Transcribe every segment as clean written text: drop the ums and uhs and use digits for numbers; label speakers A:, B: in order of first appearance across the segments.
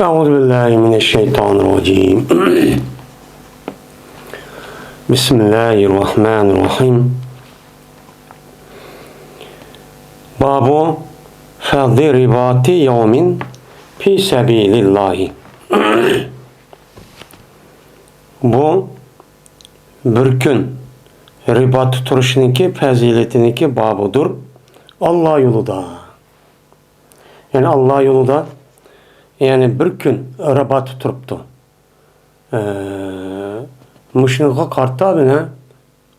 A: أعوذ بالله من الشيطان الرجيم بسم الله الرحمن الرحيم باب فرض رباط يوم في سبيل الله Bu bir gün ribat turuşuniki faziletiniki babıdır. Allah yolunda. Yani Allah yolunda yani bir gün ribat turuptu. Müşnığa kartta bine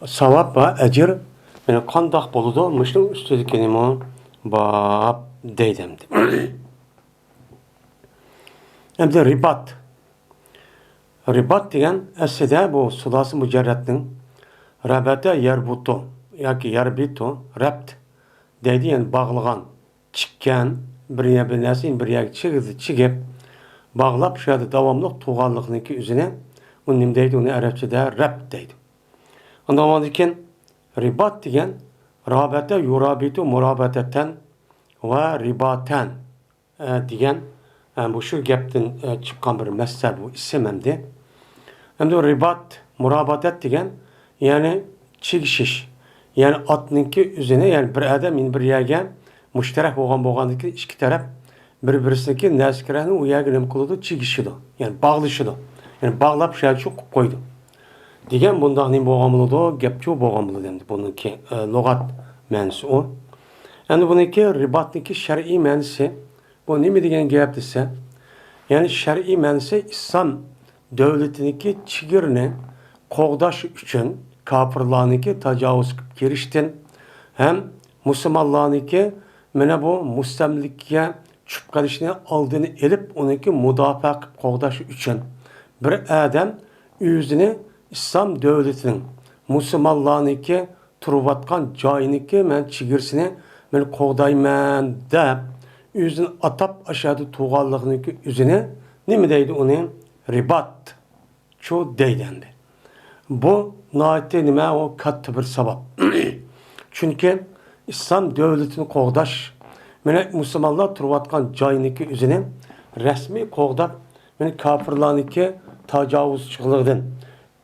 A: savap ve ecir yani kandak boludu. Müşnığa üstüdeki nimo bab deydemdi. Hem de ribat. Ribat degan aslida bu sulasi mujarratning rabata yarbutu yoki yarbitu rabt deydi, yani bog'lagan, chikkan bir narsa bir yoqqa chigib bog'lab shu yerda davomli tug'anliqniki o'zini u nima deydi, uni arabchada rabt deydi. Undan keyin ribat degan rabata yurabitu murabatatan va ribatan degan bu shu gapdan chiqqan bir masdar, bu ism hamdi. Hamda ribat, murabatat degan yani chigishish. Yani atninki üzerine yani bir adam bir yerga mushtarak bo'lgandan keyin ikki taraf bir-birisiniki narsalarini u yerga nima qiladi, chigishidi. Yani bog'lashidi. Yani bog'lab shu yerga qo'yib qo'ydi. Degan bundoq nima bo'lgan bo'ladi, gapchi bo'lgan bo'ladi endi buniki lug'at ma'nosi u. Endi buniki ribatniki shar'iy ma'nosi bu nima degan gap desa, yani shar'iy ma'nosi islom davlatiniki chigirni qo'g'dash uchun kafirlarniki tajovuz qilib kirishdan ham musulmonlarniki mana bu mustamlikka tushib qolishni oldini olib uniki mudofaa qilib qo'g'dash uchun bir odam o'zini islom davlatining musulmonlarniki turayotgan joyiniki men chigirsini men qo'g'dayman deb o'zini atab aşağıda tuğallıqniki o'zini nima deydi, uni ribat şu deydendi. Bu naite nima o katta bir sabab. Çünkü İslam devletini qo'g'dash, mana musulmonlar turayotgan joyiniki o'zini rasmiy qo'g'dab, mana kafirlarniki tajovuzchilikdan,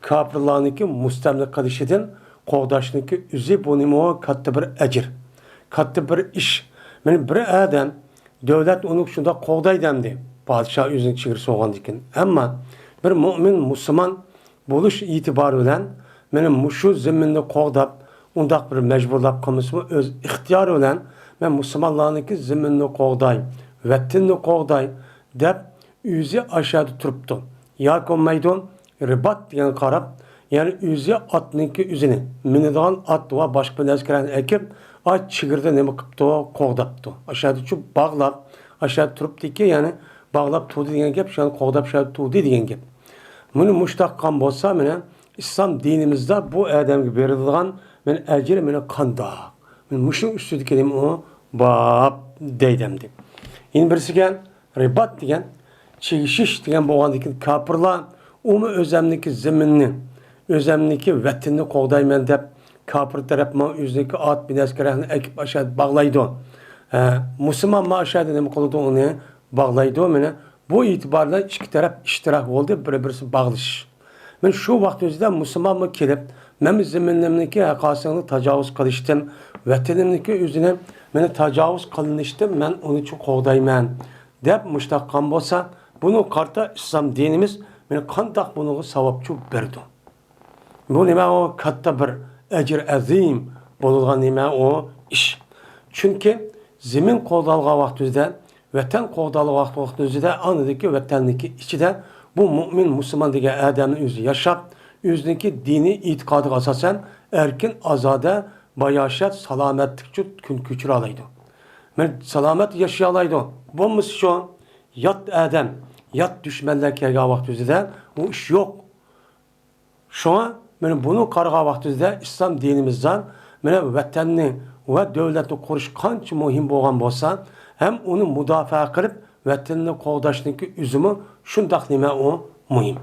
A: kafirlarniki mustamlik qilishidan qo'g'dashniki o'zi bu nima katta bir ajr, katta bir ish. Mana bir odam devlet onu şunda qo'g'daydamdi. Padişah o'zining chegirisi bo'lgandan keyin. Ammo bir mo'min musulmon bo'lish e'tibori bilan meni mushu zimminni qo'g'dab, undaq bir majburlab qilmasmi, o'z ixtiyori bilan men musulmonlarniki zimminni qo'g'day, vatanni qo'g'day deb o'zi aşağıda turibdi. Yoki olmaydi, ribat degan qarab, yani o'zi atniki o'zini minadigan at va boshqa narsalarni ekib aç chigirda nima qilibdi, qo'g'dabdi. Aşağıda şu bog'lab, aşağıda turibdiki, yani bog'lab turdi degan gap, shuni qo'g'dab aşağıda turdi degan gap. Buni mushtaqqa bo'lsa, mana islom dinimizda bu odamga berilgan men ajr meni qanda. Men mushuning ustidagi nima u bab deydimdi. Endi birisiga ribat degan chigishish degan bo'lgandan keyin kafirlar umi o'zamniki ziminni, o'zamniki vatanni qo'g'dayman deb kafir tarafma o'ziniki at binaskarani ekib aşağıda bağlaydı. Müslüman ma aşağıda nima qildi, uni bağlaydı. Mana bu itibarla ikki taraf ishtirak oldu, bir-birisi bağlış. Men shu vaqt o'zida musulmon mı kelib, men ziminimniki haqosini tajovuz qilishdim, vatanimniki o'zini meni tajovuz qilinishdim, men uni uchun qo'g'dayman deb mushtaqqa bo'lsa, buni qarta islom dinimiz meni qandoq buniga savobchi berdi. Bu nima o katta bir ecir azim bo'lgan nima o ish. Çünkü zemin qo'g'dalgan vaqtida, vatan qo'g'dalgan vaqtida anidagi vatanniki ichida bu mo'min musulmon degan odamning o'zi yashab, o'ziniki diniy e'tiqodiga asosan erkin ozoda bayoshat salomatlik uchun kun kechira oladi. Men salomat yashay oladi. Bo'lmasa shu yot odam, yot dushmanlar kelgan vaqtida u ish yo'q. Şuna mana buni qarg'a vaqtida islom dinimizdan mana vatanni va davlatni qurish qancha muhim bo'lgan bo'lsa, ham uni mudofaa qilib vatanni qo'g'dashniki o'zimi shundoq nima u muhim.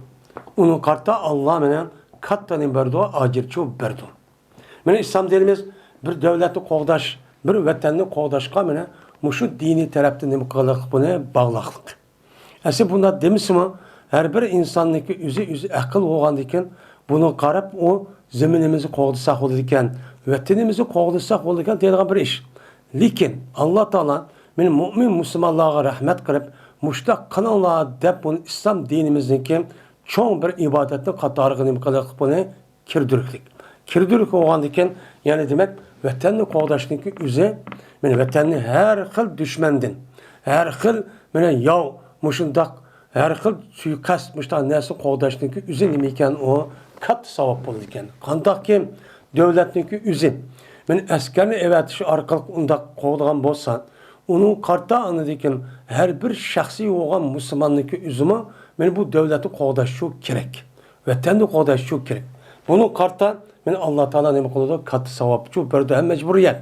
A: Uni qarta Alloh mana katta nima berdi, ajrchi berdi. Mana islom dinimiz bir davlatni qo'g'dash, bir vatanni qo'g'dashga mana mushu diniy tarafdan nima qilib buni bog'liqlik. Әсі bunda demisimi, her bir insanniki üzü akıl olğan diken, bunu qarab o zeminimizi qoğdısaq olur diken, vatanimizi qoğdısaq olur diken deyilgan bir iş. Lekin Allah Taala men mümin Müslümanlarga rahmet qilib, muştaq qılınlar deb bunu İslam dinimizdeki çoğun bir ibadetni qatarıga nima qilib bunu kirdiriklik. Kirdirik olğan diken, yani demek vatanni qoğdaşniki üzü, men vatanni her xil düşmandin, her xil mene yav muşundaq her xil suikast muştaq näsi qoğdaşniki üzü nima ekan o kat savab bolur ekan. Qandaq kim devletniki üzü men askarni evatish orqali undaq qo'ydigan bo'lsa, uning qarta anadikin her bir shaxsiy bo'lgan musulmonniki üzümü men bu davlatni qo'g'dash shu kerak. Vatanni qo'g'dash shu kerak. Buning qarta men Alloh taolo nima qiladi? Katta savob shu berdi ham majburiyat.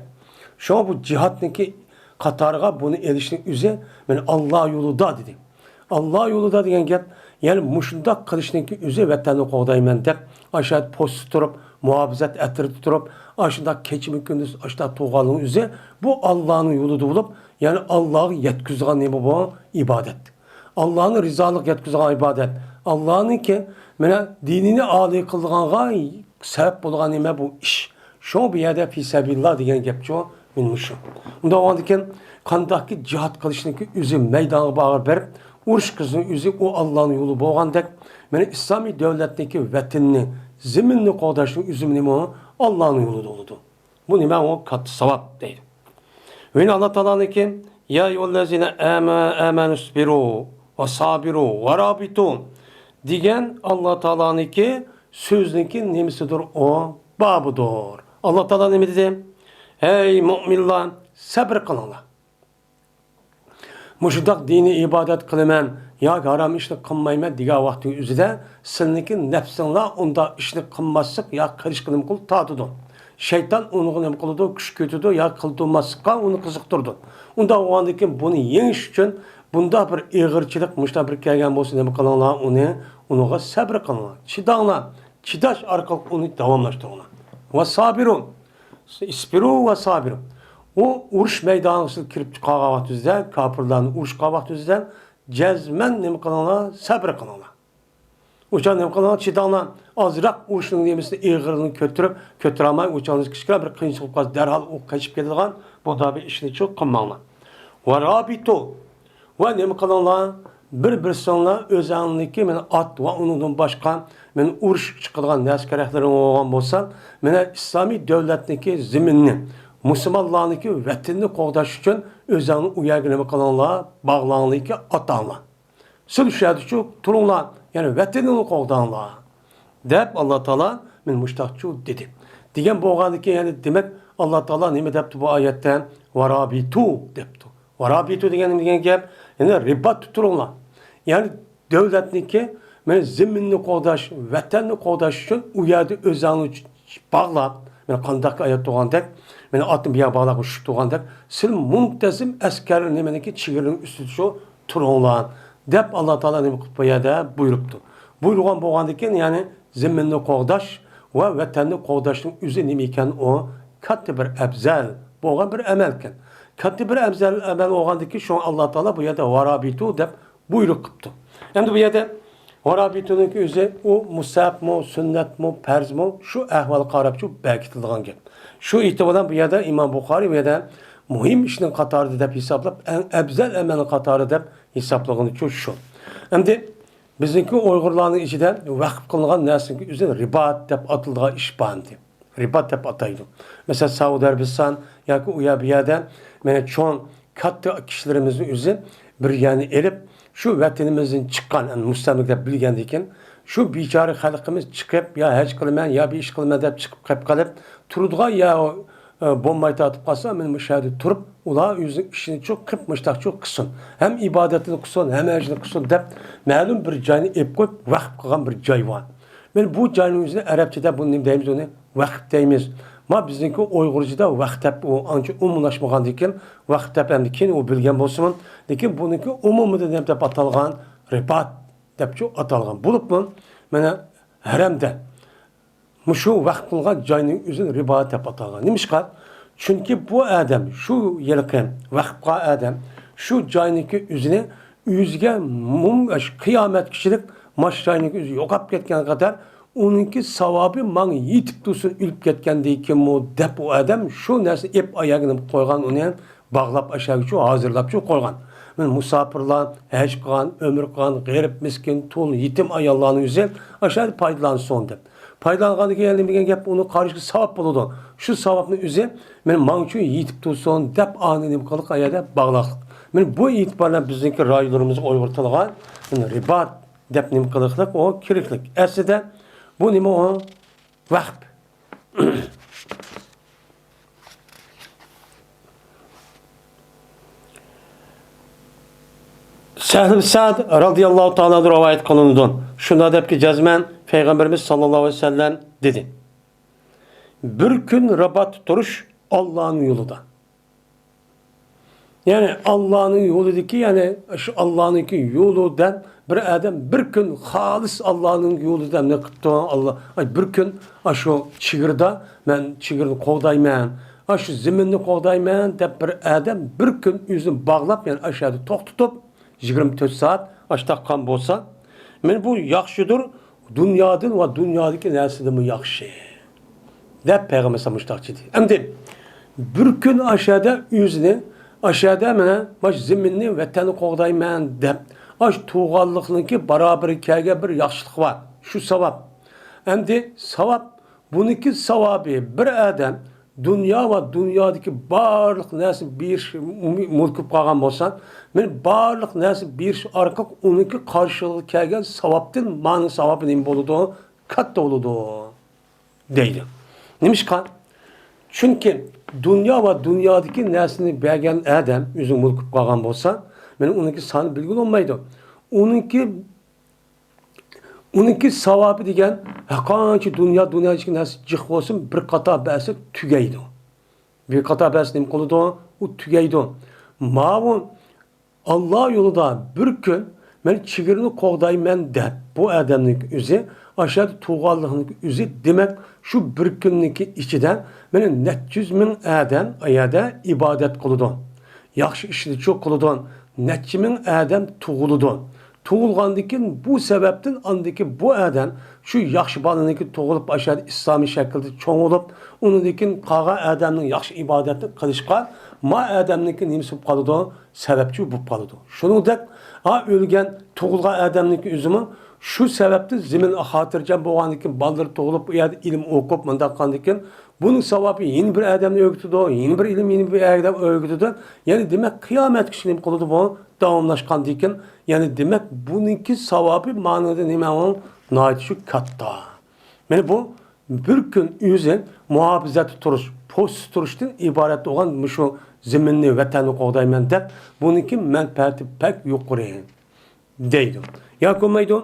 A: Şu bu cihatniki qatarga bunu elishning o'zi men Alloh yo'lida dedi. Alloh yo'lida degan gap, yani mushundaq qilishniki o'zi vatanni qo'g'dayman deb aşağı post turib, muhafazat ettirib turib, aşında keçimi gündüz aşında tuğanın üzeri bu Allah'ın yoluda olup, yani Allah'ı yetkizgan neymi bu? İbadet. Allah'ın rizalık yetkizgan ibadet. Allah'ın ki mene dinini âli kılganga sebep bulgan neymi bu iş. Şu bir yerde fisebillah diyen gepçi o minmişim. Bunda o andiken kandaki cihat kılışındaki üzü meydanı bağır berip, uruş kızının üzü o Allah'ın yolu boğandek, mene İslami devletteki vetinini, zeminni qoğdaşının üzümünü mi o? Allah'ın yolu doludu. Bu nime o kat savap değil. Ve yine Allah Teala'nın ki ya eyyühellezine amenüsbiru ve sabiru ve rabitu diyen Allah Teala'nın ki sözünün nemisidir o babıdır. Allah Teala ne dedi? Ey müminler sabır kılınlar. Muşudak dini ibadet kılımam ya haram işini kılmayma diga vakti üzere seninki nefsinle onda işini kılmazsak ya karış kılım kıl tadıdı. Şeytan onu ne kıldı? Küş kötüdü ya kıldırmazsa onu kızıktırdı. Onda o andaki bunu yeniş için bunda bir eğirçilik muşta bir kelgen olsun ne kılınlar onu sabır kılınlar. Çidanlar. Çidaş arkalık onu devamlaştırınlar. Ve sabirun. İspiru ve sabirun. O uruş meydanı kirip çıkan vaktizden, kapırların uruş vaktizden cezmen nemi kılınlar, sabır kılınlar. Uçan nemi kılınlar, çıdanlar azırak uruşun nemesini eğirini kötüremey, uçanız kişiler bir kıyınçılık var, derhal o kaçıp gelirken, bu da bir işini çok kılmanlar. Ve rabitu, ve nemi kılınlar, bir sonla özenliki men at ve onun başka men uruş çıkılgan neskerehlerin olan bolsa, men İslami devletindeki zeminini, Müslümanlarınki vatanını qoğdaş için özünü uyargınımı kılanlar, bağlanlı ki atanlar. Sülüşerdi şu turunlar, yani vatanını qoğdanlar. Deyip Allah Teala men müştakçı dedi. Diyen boğandı ki yani demek Allah Teala ne depti bu ayetten? Varabitu depti. Varabitu diyen gap, yani ribat turunlar. Yani devletindeki men zeminini qoğdaş, vatanını qoğdaş için uyardı özünü bağla. Men kandak ayet doğandak, men atın bir bağlaq uçup doğandak, sil muntazim askerler nemeneki çiğirinin üstü şu turunlan. Dep Allah Teala ne kıpayada buyruptu. Buyruğan boğandakken yani zeminini qoğdaş ve vatanını qoğdaşın üzü nemiken o katı bir ebzel boğan bir emelken. Katı bir ebzel emel oğandaki şu Allah Teala bu yada varabitu dep buyruk kıptı. Hem de bu yada Varabitunun özü o musab mu, sünnet mu, perz mu şu ahval qarab şu bekitildiğin gap. Şu itibardan bu yada İmam Bukhari ve da muhim işinin qatarı deb hesaplab, en ebzel emelin qatarı deb hesaplığını şu. Hem de bizdeki Uygurların içinden vakıf kılınan nesinki üzerine ribat deb atıldığı iş bandı. Ribat deb ataydı. Mesela Saudi Arabistan ya ki uya bir yada mene çoğun kattı kişilerimizin üzerine bir yani elip şu vatanımızın çıkan, yani müstemlikte bilgendiyken, şu biçare halkımız çıkıp ya hiç kılmayan ya bir iş kılmayan deyip çıkıp kalıp turduğu ya bombayı atıp kalsa ben müşahede turup ula yüzün işini çok kıpmıştak çok kısın. Hem ibadetini kısın hem ecrini kısın deyip malum bir cayını ep koyup vakıf kılgan bir cay var. Ben bu cayının yüzüne Arapçada bunu ne deyimiz onu vakıf deyimiz. Ma bizdeki Uygurcada vaktep o ancak umumlaşmagan diken vaktep hem diken o bilgen bolsun diken bununki umumda dep atalgan ribat dep çok atalgan bulup mu mene haremde muşu vakt kılgan cayının üzerine ribat dep atalgan nimişka çünkü bu adam şu yelken vakıfka adam şu cayınki üzerine yüzge kıyamet kişilik maşrayının yüzü yokap ketken kadar onunki savabı man yitip dursun ülüp ketken kim o dep o adam şu nerse ep ayağını koygan onu bağlap aşağı şu hazırlap şu koygan. Men musafirlar, hech qilgan, ömür qilgan, g'arib, miskin, tul, yetim ayollarning yüzü aşağı paydalanson deb. Paydalangandan keyin degan gap uni qarishga savab bo'ladi. Shu savobni o'zi men mangchu yetib tursin deb ani nima qiliq ayada bog'liq. Men bu e'tibor bilan bizniki rayonlarimiz o'yg'irtilgan ribat deb nima qiliqlik o keraklik. Aslida bu nima o vaqf. Sahl Sa'd radıyallahu ta'ala rivayet kılındı. Şunda dep ki cazmen Peygamberimiz sallallahu aleyhi ve sellem dedi. Bir gün rabat duruş Allah'ın yolunda. Yani Allah'ın yolundaki yani şu Allah'ın yolundan bir adam bir gün halis Allah'ın yolundan ne kıttı Allah. Bir gün şu çığırda ben çığırını kovdayman. Şu zeminini kovdayman dep bir adam bir gün yüzünü bağlap yani aşağıda tok tutup 24 saat açtaqan bolsa, men bu yaxşıdır dünyadan ve dünyadaki narsadan yaxşı. Dep Peygamber sallallahu dedi. Endi bir gün aşağıda yüzünü aşağıda mene baş zeminni vatanı qoğdayman dep aş tuğallıqnınki baraber kelge bir yaxşılık var. Şu savab. Endi savab buniki savabı bir adam dünya ve dünyadaki barlıq narsa bir mulkub qalğan bolsa, men barlıq narsa bir arqa onunki qarşılığı kelgen savabdan ma'ni savabı nima bo'ladi? Katta bo'ladi deydi. Nimişqa? Çünkü dünya ve dünyadaki narsani bergan adam o'zi mulkub qalğan bolsa, men onunki sani bilgil olmaydi. Onunki savabı degan qancha dünyadagi narsa jiq bo'lsin bir qator ba'si tugaydi. Bir qator ba'si nima qiladi? U tugaydi. Ma'lum Allah yolunda bir gün men çigirini qo'g'dayman deb bu adamning o'zi aşağıda tuğallıqning o'zi demek şu bir günniki ichidan meni 400 ming adam ayada ibodat qiladi. Yaxshi ishni çok qiladi. 400 ming adam tug'iladi. Tuğulgandikin bu sebepten andaki bu adam şu yaxşı balanınki tuğulup aşağıda İslami şekilde çoğun olup onundikin qağa adamın yaxşı ibadetini kılışqa ma adamınki nimsip kalıdı sebepçi bu kalıdı. Şunu da ölgen tuğulgan adamınki üzümü şu sebepte zemin hatırcan boğandikin balları tuğulup ya ilim okup mındakandikin bunun sevabı yeni bir adamını öğütüdü, yeni bir ilim yeni bir adam öğütüdü. Yani demek kıyamet kişinin kılıdı bu davamlaşkan dikin. Yani demek bununki sevabı manada nime onun naitçi katta. Yani bu bir gün yüzün muhafizatı turuş, post turuştan ibaret olan şu zeminli vatanı qoğdayman deb bununki menfaati pek yuqori deydi. Yakunmaydı.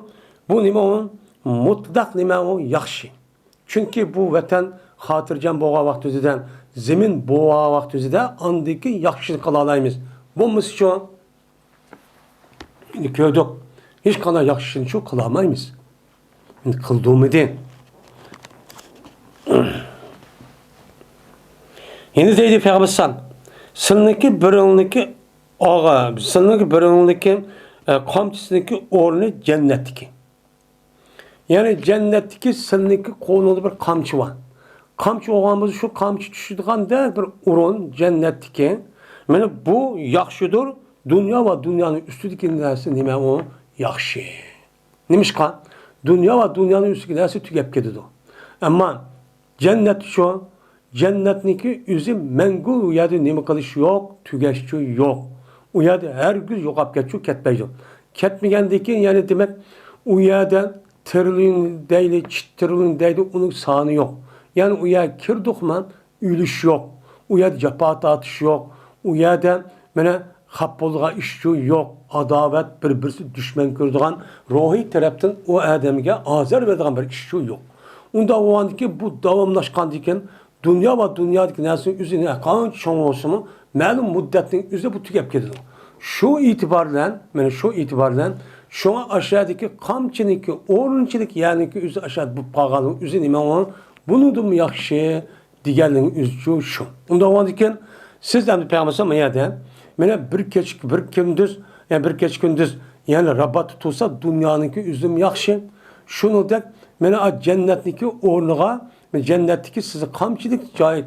A: Bu nime onun mutlak nime onun yaxşı. Çünkü bu vatan hatırcan boğa vaxtüzüden zemin boğa vaxtüzüde andaki yaxşılık kılalayımız. Bu şu gördük. Hiç kadar yaxşılığını çok kılamayız. Kıldığımı değil. Yine deydi Peygamber sınıki birinliki ağa, sınıki birinliki kamçısındaki ornu cennetteki. Yani cennetteki sınıki konulu bir kamçı var. Kamçı oğamız şu kamçı düşüdüğün de bir urun cennetteki. Yani bu yaxşıdır. Dünya ve dünyanın üstündeki neresi nime o yaxşı. Nimişka? Dünya ve dünyanın üstündeki neresi tükep gidiyor. Ama cennet şu, cennetniki üzüm mengul uyadu nime kılış yok, tügeşçü yok. Uyadu her gün yokap geçiyor, ketmeydi. Ketmegendeki yani demek uyadu tırlığın değil, çıtırlığın değil, onun sağını yok. Yani uyadu kirdukman ülüş yok. Uyadu cepat atış yok. Uyadu mene xapbolga işçi yok. Adavet birbirisi düşman gördüğün ruhi taraftan o adamga azar verdiğin bir işçi yok. Onda o andaki bu davamlaşkan diken dünya ve dünyadaki nersinin üzerine kanun çoğun olsun mu malum müddetin üzerine bu tükep gidiyor. Şu itibarla şu an aşağıdaki kamçıniki, orunçılık yani ki üzeri aşağıda bu paganın üzerine onu bunu da mı yaxşı diğerlerinin üzücü şu. Onda o andaki sizden de Peygamber sallallahu aleyhi ve sellem bir keçik bir gündüz yani bir keç gündüz yani rabat tutulsa dünyanınki üzüm yaxşı. Şunu dek meni cennetniki ornuğa cennetdeki sizi kamçılık joyi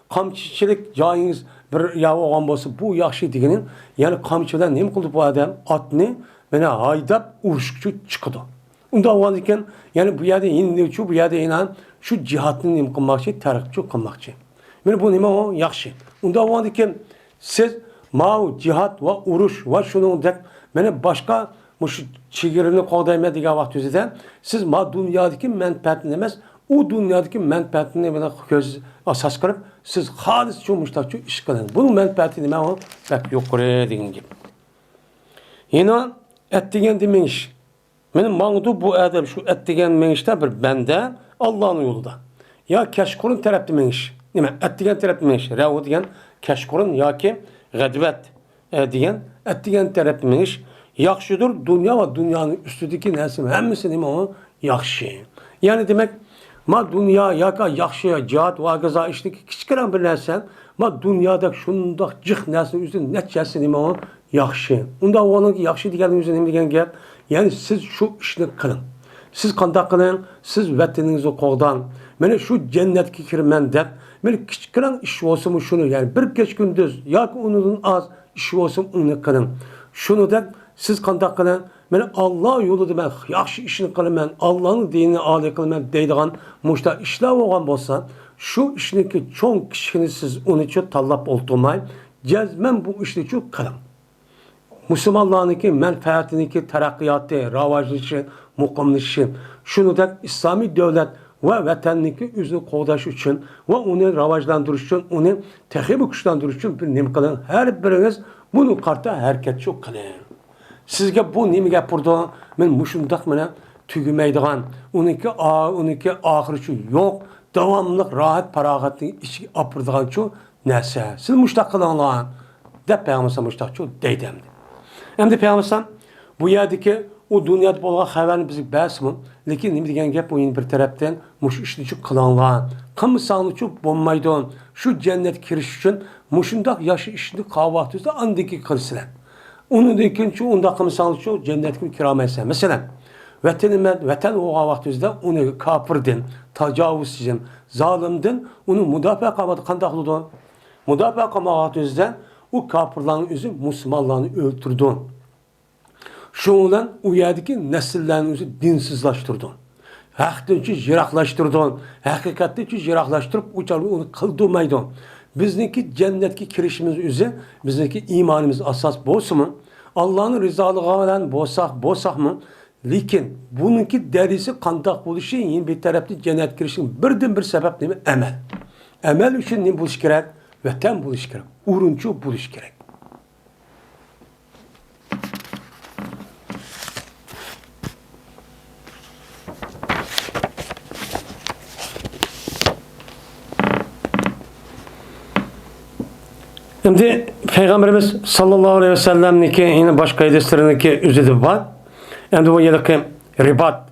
A: kamçılık joyingiz bir yağı olgan bolsa bu yaxşı degenin yani kamçı bilan nima qildi bu adam atni mana haydab urushga chiqdi. Unda bo'lgan ekan yani bu yerda endi bu yerda inan shu jihatni nima qilmoqchi targ'ib qilmoqchi. Mana bu nima o yaxshi. Unda bo'lgan ekan siz mau jihat va urush va shuningdek mana boshqa shu chegarini qo'dayman degan vaqt o'zida siz ma dunyodagi manfaatni emas u dunyodagi manfaatni bilan ko'z asos qilib siz xolis shu mushtaqchi ish qiling. Buning manfaati nima o? Bak yuqori degan gap. Yana et degan demengiz. Mening mangdu bu adam shu et degan mengishda bir banda Allohning yo'lida. Ya kashqurun taraf demengiz. Nima? Et degan taraf demengiz. Ravu degan kashqurun yoki g'advat degan et degan taraf demengiz. Yaxşıdır dünya ve dünyanın üstündeki nəsim həmmisi nima o? Yaxşı. Yani demek ma dünya yaka yaxşı cihat ve agaza işteki kiçikran bir nəsən ma dünyada şundaq cıq nəsin üzün nəticəsi nima o? Yaxşı. Unda onun ki yaxşı degan üzün nima degan gap? Yani siz şu işni qilin. Siz qandaq qilin? Siz vətəningizni qoğdan. Mene şu cennetki kirmen dep. Mene kiçikran iş olsun şunu yani bir geç gündüz yaki onun az iş olsun onu qilin. Şunu dep siz qandaq qilin? Men Allah yolida men yaxshi ishni qilaman, Allohning dinini oliy qilaman deydigan mushta ishlar bo'lgan bo'lsa, shu ishniki cho'ng kichikni siz uni uchun tanlab o'ltirmay, jazman bu ishni uchun qiling. Musulmonlarniki manfaatiniki taraqqiyoti, rivojlanishi, muqimlashishi, shuningdek islomiy davlat va vatanniki o'zini qo'llash uchun va uni rivojlantirish uchun, uni texnik kuchlantirish uchun bir nima qiling? Har biringiz buni qarta harakat qiling. Sizga bu nima gapirdi? Men mushundaq mana tugumaydigan, uniki oxirichi yo'q, davomli rohat farog'atni ichiga opirdigan shu narsa. Siz mushtaq qilinglar deb payg'ambar mushtaqchu deydim. Endi payg'ambar bu yerdagi u dunyoda bo'lgan xabarni bizga bersin, lekin nima degan gap o'yin bir tarafdan mush ishni qilinglar. Qilmasangiz bo'lmaydi. Shu jannatga kirish uchun mushundaq yaxshi ishni qavvatizda andiki qilsizlar. Onun da ikinci onda kımsal şu cennetkin kiramaysa. Mesela vatan o vaktimizde onu kapırdın, tacavuzsizin, zalimdin, onu müdafaa kamadı kandaklıdın. Müdafaa kamadı o kapırların yüzü Müslümanlarını öldürdün. Şundan o yerdeki nesillerin yüzü dinsizlaştırdın. Hakikaten jiraklaştırdın. Hakikaten jiraklaştırıp uçarlı onu kıldırmaydın. Bizdeki cennetki kirişimiz üzere bizdeki imanımız asas bolsun mu? Allah'ın rızalığıyla bolsak mı? Lekin bununki derisi kandak buluşu yine bir tarafta cennet kirişinin birden bir sebep değil mi? Emel. Emel için ne buluş gerek? Vatan buluş gerek. Uruncu buluş gerek. Şimdi Peygamberimiz sallallahu aleyhi ve sellem'niki yine başka hadislerindeki üzüdü var. Şimdi bu yerdeki ribat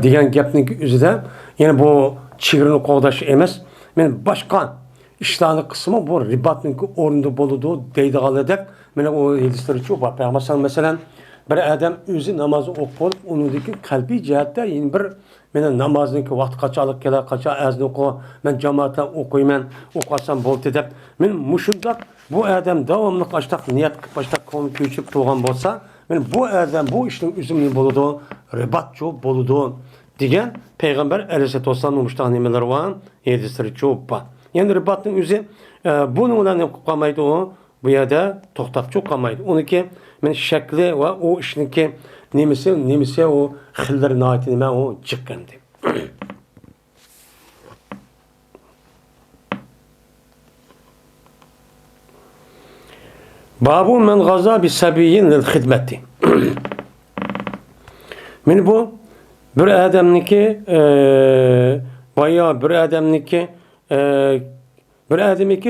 A: diyen gapniki üzüde yine bu çiğrini qoğdaşı emas. Men başka işlerini kısmı bu ribatniki orunda boludu deydi galedek. Men o hadisleri çok var. Peygamber mesela bir adam özü namazı okup onundaki kalbi cihatte yine bir men namazınki vaqt qaçalık kelar, qaça azn oku, men cemaatla okuyman, okasam bolti deb. Men mushundaq bu adam davomli qaçtaq niyat qilib qaçtaq ko'ngil ko'chirib turgan bo'lsa, men bu adam bu ishning uzumli bo'ladi, ribatcho bo'ladi degan payg'ambar alayhisolatu vasallam mushtaq nimalar var, hadislar ko'p bor. Yani ribatning o'zi buni bilan qolmaydi u, bu yerda to'xtab qolmaydi. Uniki men shakli va u ishniki nemisi o xilleri naati nima o chiqqandi. Babu men gaza bi sabiyyin lil xidmeti. Men bu bir adamniki bayağı bir adamniki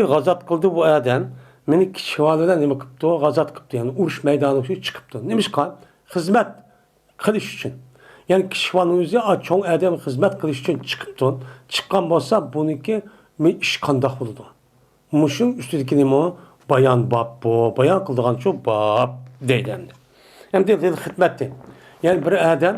A: gazat qildi bu adam. Meni kishvalidan nima qilibdi? Gazat qilibdi. Yani urush maydoniga chiqibdi. Nimishqa? Xizmat qilish uchun. Yani kishvalning o'zi cho'ng adam xizmat qilish uchun chiqibdi. Chiqqan bo'lsa, buniki ish qandoq bo'ladi? Mushun ustidagi nima? Bayan bab bu. Bayan qildigan shu bab. deydi hem de. Hem de hizmetdi. Yani bir adam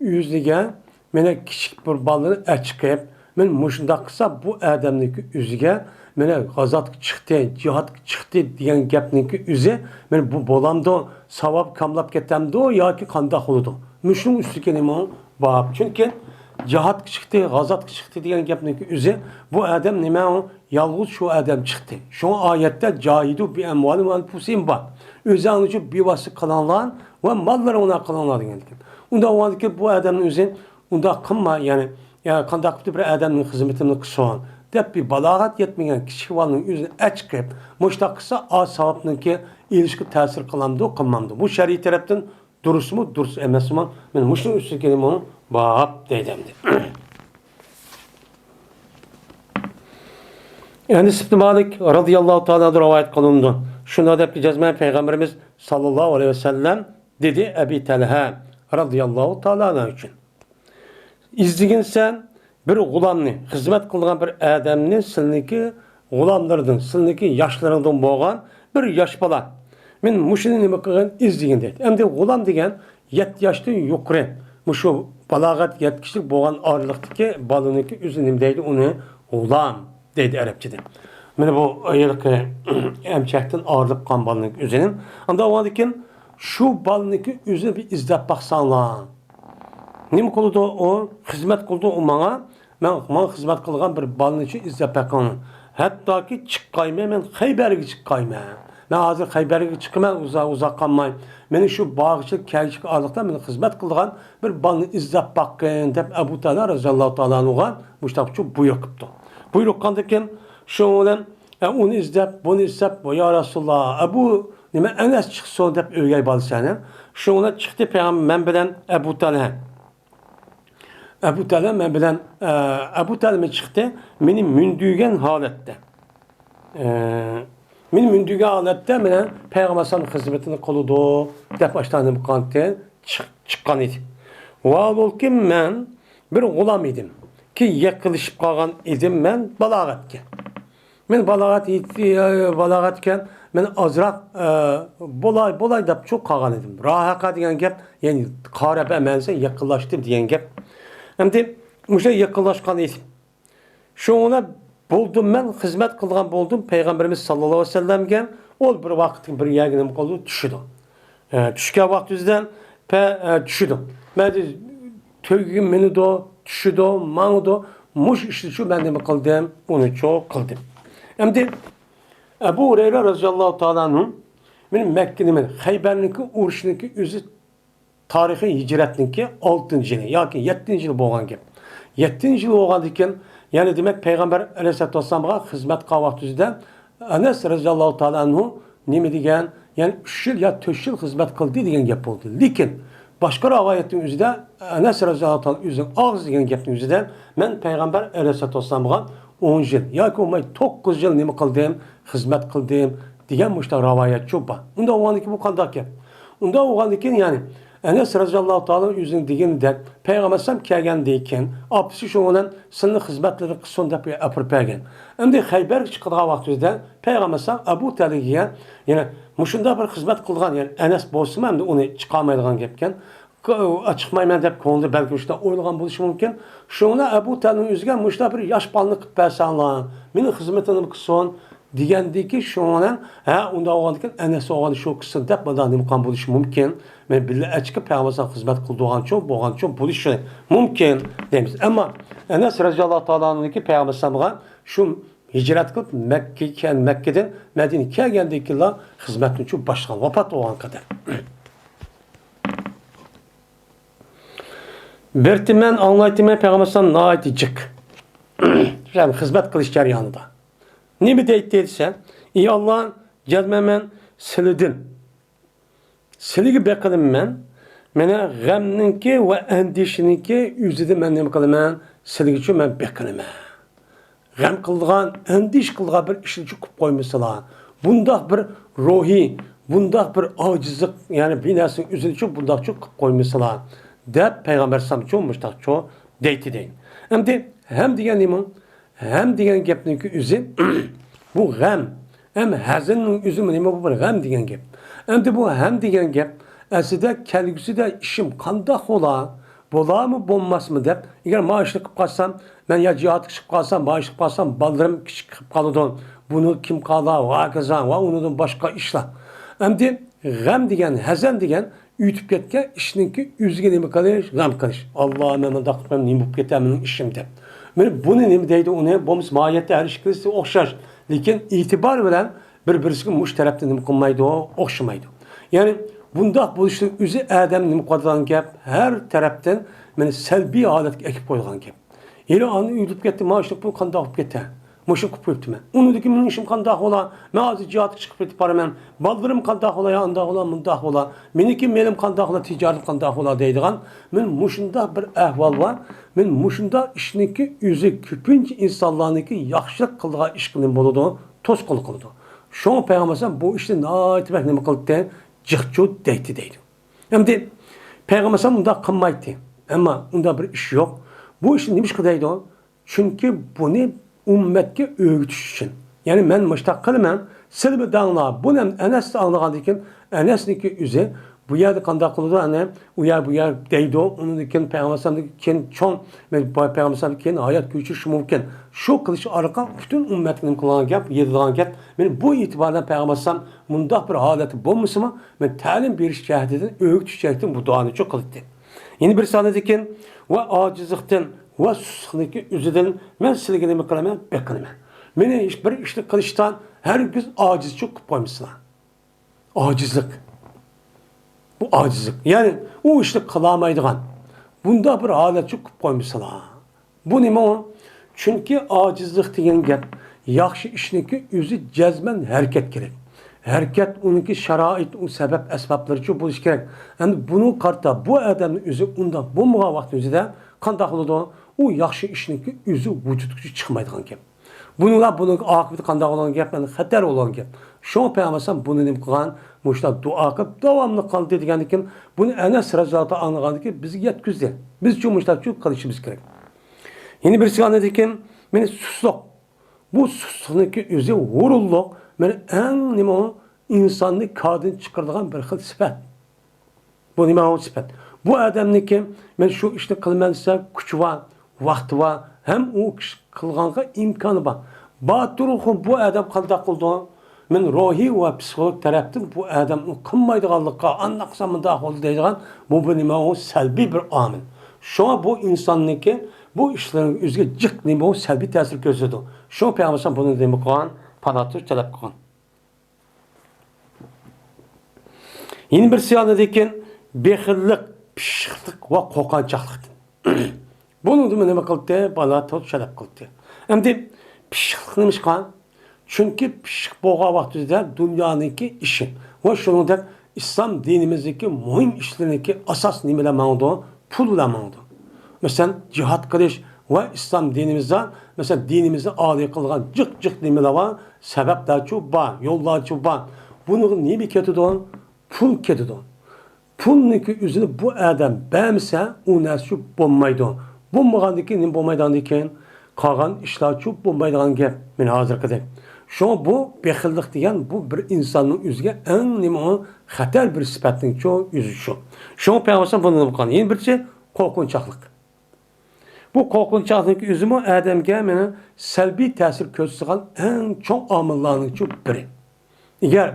A: yüzüge mene küçük bir balını çıkıp men muşunda kısa bu adamniki yüzüge mene gazat çıktı, cihat çıktı diyen gapniki yüzü men bu bolamda savab kamlap ketemdi ya ki kandak oldu. Müşün üstüke nima bab. Çünkü cihat çıktı, gazat çıktı diyen gapniki yüzü bu adam nima o yalğız şu adam çıktı. Şu ayette cahidu bi emvalim ve enfusim var. Özanıcı bir vası kılanlar ve malları ona kılanlar diyen. Onda o an ki bu adamın özü onda kılma yani ya kandak bir adamın hizmetini kısan. Dep bir balagat yetmeyen kişi valının yüzüne açıkıp muştakısa ashabının ki ilişki tesir kılamdı o kılmamdı. Bu şer'i taraftan durus mu durus emes mi? Ben muşun üstü kelime onu bab deydemdi. Enes İbn Malik radıyallahu ta'ala rivayet kılındı. Şunu da cezmen Peygamberimiz sallallahu aleyhi ve sellem dedi Ebi Talha radıyallahu ta'ala için. İzdigin sen bir gulamni, hizmet kılgan bir adamni silniki gulamlardan, silniki yaşlarından boğan bir yaş bala. Men muşini nima qilgan izdigin deydi. Endi gulam degan 7 yaşdan yuqori. Mushu balagat yetkişlik boğan ağırlıktaki balıniki üzünüm deydi onu gulam deydi Arapçada. Mana bu ayılkı emçaktan ağırlık kan balıniki üzünüm. Anda o dikin şu balıniki üzünü bir izlep baksanlar. Nima qildi o? Xizmat qildi o menga. Men xizmat qilgan bir balnichi izlab baqaman. Hattoki chiqqayman, men Xaybarga chiqqayman. Men hozir Xaybarga chiqaman, uzoq qolmay. Meni shu bog'chilik, kelishlik orliqda men xizmat qilgan bir balni izlab baqin deb Abu Talha roziyallohu taolo anhuga mushtaqchu buyruq qildi. Buyruq qildikin, shu bilan onu izlab, bunu izlab, ya Rasulullah, Abu nima Anas chiqsin deb o'ylay bolsani. Shu bilan chiqdi payg'ambar men bilan Abu Talha Ebu Talha men bilen Ebu Talha çıktı benim mündügen halette. Benim mündügen halette menen Peygamber sallallahu hizmetini kılıdı. Dep baştanım kantı çıkan idi. Vallahi ki men bir gulam idim ki yakılışıp kalgan idim men balagatken. Men balagatken men azrak bolay dep çok kalgan idim. Rahaka diyen gap yani qarab emense yakınlaştım diyen gap. Hem de müşe yakınlaşkan idim. Şuna buldum ben, hizmet kılgan buldum. Peygamberimiz sallallahu aleyhi ve sellem'ge ol bir vaktin bir yerginim kaldı, düşüdüm. Düşken vaktimizden düşüdüm. Ben de tövgüm beni de düşüdüm, manı da muş işte şu ben de mi kıldım, onu çok kıldım. Hem de Ebu Hureyre radıyallahu ta'ala'nın benim Mekke'nin, Hayber'ninki, Urş'ninki üzü tarihi hicretninki 6. yılı, yoki 7. yılı bo'lgan gap. 7. yılı bo'lgandan yani demek Peygamber aleyhissalatu vesselam'a hizmet qilgan vaqtida Anas radhiyallohu ta'ala anhu nima degan, yani 3 yıl ya 4 yıl hizmet qildi degan gap bo'ldi. Lekin boshqa rivoyatning o'zida Anas radhiyallohu ta'ala o'zining og'iz degan gapning o'zida men Peygamber aleyhissalatu vesselam'a 10 yıl yoki 9 yıl nima qildim, hizmet qildim degan mushta rivoyat cho'pa. Unda o'g'andiki bu qanday gap? Unda o'g'andiki yani Enes radıyallahu ta'ala yüzün diginde Peygamber sam kelgandeyken apsi şoňadan sınny hizmetleri kısın dep apyryp bergen. Endi Hayber çıkýan wagtda Peygamber sam Abu Talhaga yani muşunda bir hizmet kılgan yani Enes bolsun hem de onu çıkarmaydigan gepken açıkmayman dep konuda belki işte oylagan buluş mümkün. Şoňa Abu Talha'nın yüzüge muşda bir yaş balını kıp bersanlar. Meni hizmetini kısın degandiki şoňadan unda oğandikin Enes oğandy şu kısın dep madan imkan buluş mümkün. Men billa açık Peygamber'e hizmet kıldıgan çok boğan çok buluş mümkün demiz. Ama Enes radıyallahu ta'ala'nınki Peygamber'e şu hicret kılıp Mekke'den Medine'ye geldiği yıllar hizmetini çok başlayan vefat olan kadar. Bertimen anlaytımen Peygamber'e naiti çık. Yani hizmet kılış jaryanında. Ne mi deytse, iyi Allah'ın gelmemen silidin. Siligi beqilim men, mene g'amninki ve endişininki yüzüde men nima qilaman, siligi üçün men beqiliman. G'am qilgan, endish qilgan bir ishni qilib qo'ymasalar, bundaq bir ruhiy, bundaq bir ojizlik, yani bir narsaning o'zini uchun bundaq qilib qo'ymasalar, deb Peygamber sallallohu alayhi vasallam mushtaq cho deydi deyin. Hem degan nima? Hem degan gapninki o'zi bu g'am, hem hazinning o'zi nima bu bir g'am degan gap. Endi bu hem degan gap aslida kelgusida ishim qandoq bo'larmi bo'lmasmi deb agar maoshli qilib qolsam men ya jihatga chiqib qolsam maoshli qilib qolsam bolalarim kichik qilib qoladi buni kim qolar va kaza va undan boshqa ishlar endi g'am degan hazan degan uyutib ketgan ishniki o'ziga nima qilish g'am qilish alloh men bundoq qilib nima bo'lib ketaman mening ishim deb mana buni nima deydi uni bo'lmasa mohiyatda har ish qilsa o'xshash lekin e'tibor bilan bir-birisiga mush tarafda nima qilmaydi o'xshamaydi ya'ni bundoq bo'lishning o'zi odam nima qiladigan gap har tarafdan meni salbiy holatga ekib qo'ygan gap yeri ani uyutib ketdi maoshlik bu qandoq bo'lib ketdi Muşu qilib qo'yibdiman uniki mening ishim qandoq bo'lar men hozir jihatga chiqib ketib boraman bolalarim qandoq bo'lar undoq bo'lar bundoq bo'lar meniki menim qandoq bo'lar tijorat qandoq bo'lar deydigan men mushunda bir ahvol bor men mushunda ishniki o'zi ko'pincha insonlarniki yaxshilik qiladigan ish qilin bo'ladi to'sqinlik qiladi shuni payg'ambar bu ishni noitibak nima qildi jiqchut deydi endi payg'ambar bundoq qilmaydi ammo unda bir ish yo'q bu ishni nima ish qiladi chunki buni ummatga o'rgatish uchun ya'ni men mushtaq qilaman silbi danglar buni Enes'ni anlagandan keyin Enes'niki o'zi bu yerda qanday qiladi ana u yer deydi undan keyin payg'ambardan keyin cho'ng payg'ambardan keyin hayot ko'chirish mumkin shu qilish orqali butun ummatning qilgan gap yedigan gap men bu e'tibordan payg'ambardan bundoq bir holati bo'lmasimi men ta'lim berish jihatidan o'rgatish jihatidan bu duoni çok qildi yeni bir sanada keyin va ojizlikdan va susqinlikka o'zidan men sizlarga nima qilaman beqilaman meni bir ishni qilishdan hargiz ojizlik qilib qo'ymasizlar ojizlik bu ojizlik ya'ni u ishni qilolmaydigan bunda bir holatchi qilib qo'ymasizlar bu nima u chunki ojizlik degan gap yaxshi ishniki o'zi jazman harakat kerak harakat uniki sharoit u sabab asboblaricha bo'lishi kerak endi buni qarta bu odamni o'zi undan bo'lmagan vaqt o'zida qanday qiladi u yaxshi ishniki o'zi vujudga chiqmaydigan gap buni oqibati qanday bo'lgan gap xatar bo'lgan gap shu payg'ambar buni nima qilgan mushta duo qilib davomli qildi degandan keyin buni ana sirajota anlagandan keyin bizga yetkazdi biz shu mushta qilishimiz kerak yeni bir sig'andan keyin meni susliq bu susliqniki o'zi g'ururlik meni eng nima insonni kodin chiqaradigan bir xil sifat bu nima o sifat bu odamniki men shu ishni qilman desa kuchi bor vaqti bor ham u qilganga imkoni bor baturuhu bu odam qanday qildi men ruhiy va psixolog tarafdan bu odam qilmaydiganlikqa anaqsa bunday qildi deydigan bu nima o salbiy bir omil shuna bu insonniki bu ishlarning o'ziga jiq nima o salbiy ta'sir ko'rsatadi shu payg'ambar buni nima qilgan panotish talab qilgan yeni bir siyonadaki behillik pishqlik va qo'rqonchoqlikdan buni nima qildi bola talab qildi endi pishqlik nima qilgan chunki pishiq bo'lgan vaqtida dunyoniki ishi va shuningdek islom dinimizdagi muhim ishlarniki asos nimalar mavzu pul bilan mavzu masalan jihad qilish va islom dinimizda masalan dinimizni oliy qilgan jiq nimalar bor sabablarchi bor yo'llarchi bor buni nima ketadi pul ketadi pulniki o'zini bu odam bermasa u narsa bo'lmaydi bo'lmagandan keyin nima bo'lmaydigandan keyin qolgan ishlarchi bo'lmaydigan gap men hozirgidek shu bu bexillik degan bu bir insonning o'ziga eng nima xatar bir sifatning o'zi shu payg'ambar buni qilgan yana birisi qo'rqinchoqlik bu qo'rqinchoqlik o'zimi odamga meni salbiy ta'sir ko'rsatgan eng cho'ng omillarning biri agar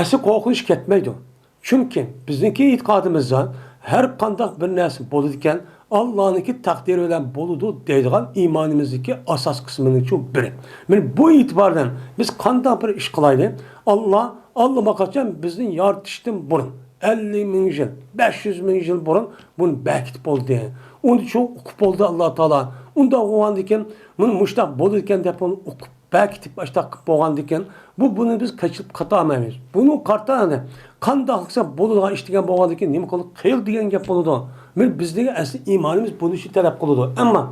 A: asli qo'rqinish ketmaydi chunki bizniki e'tiqodimizda har qanday bir narsa bo'ladi ekan Allah'nınki takdiri bilan bo'ladi deydigan iymonimizdagi asos qismining biri. Men bu itibardan biz qanday bir ish qilaylik? Allah qachon bizni yaratishdan burun 50 ming yil, 500 ming yil burun buni bekitib bo'ldi. Uni shu o'qib bo'ldi Alloh taolo. Unda o'g'andan keyin buni mushtaq bo'ldi ekan deb uni o'qib bekitib baştaq qilib bo'lgandan keyin buni biz qachib qatolmaymiz. Buni qartani qanday qilsa bo'ladigan ish degan bo'lgandan keyin nima qilib qil degan gap bo'ladi. Men bizdagi asli iymonimiz buni shu talab qiladi. Ammo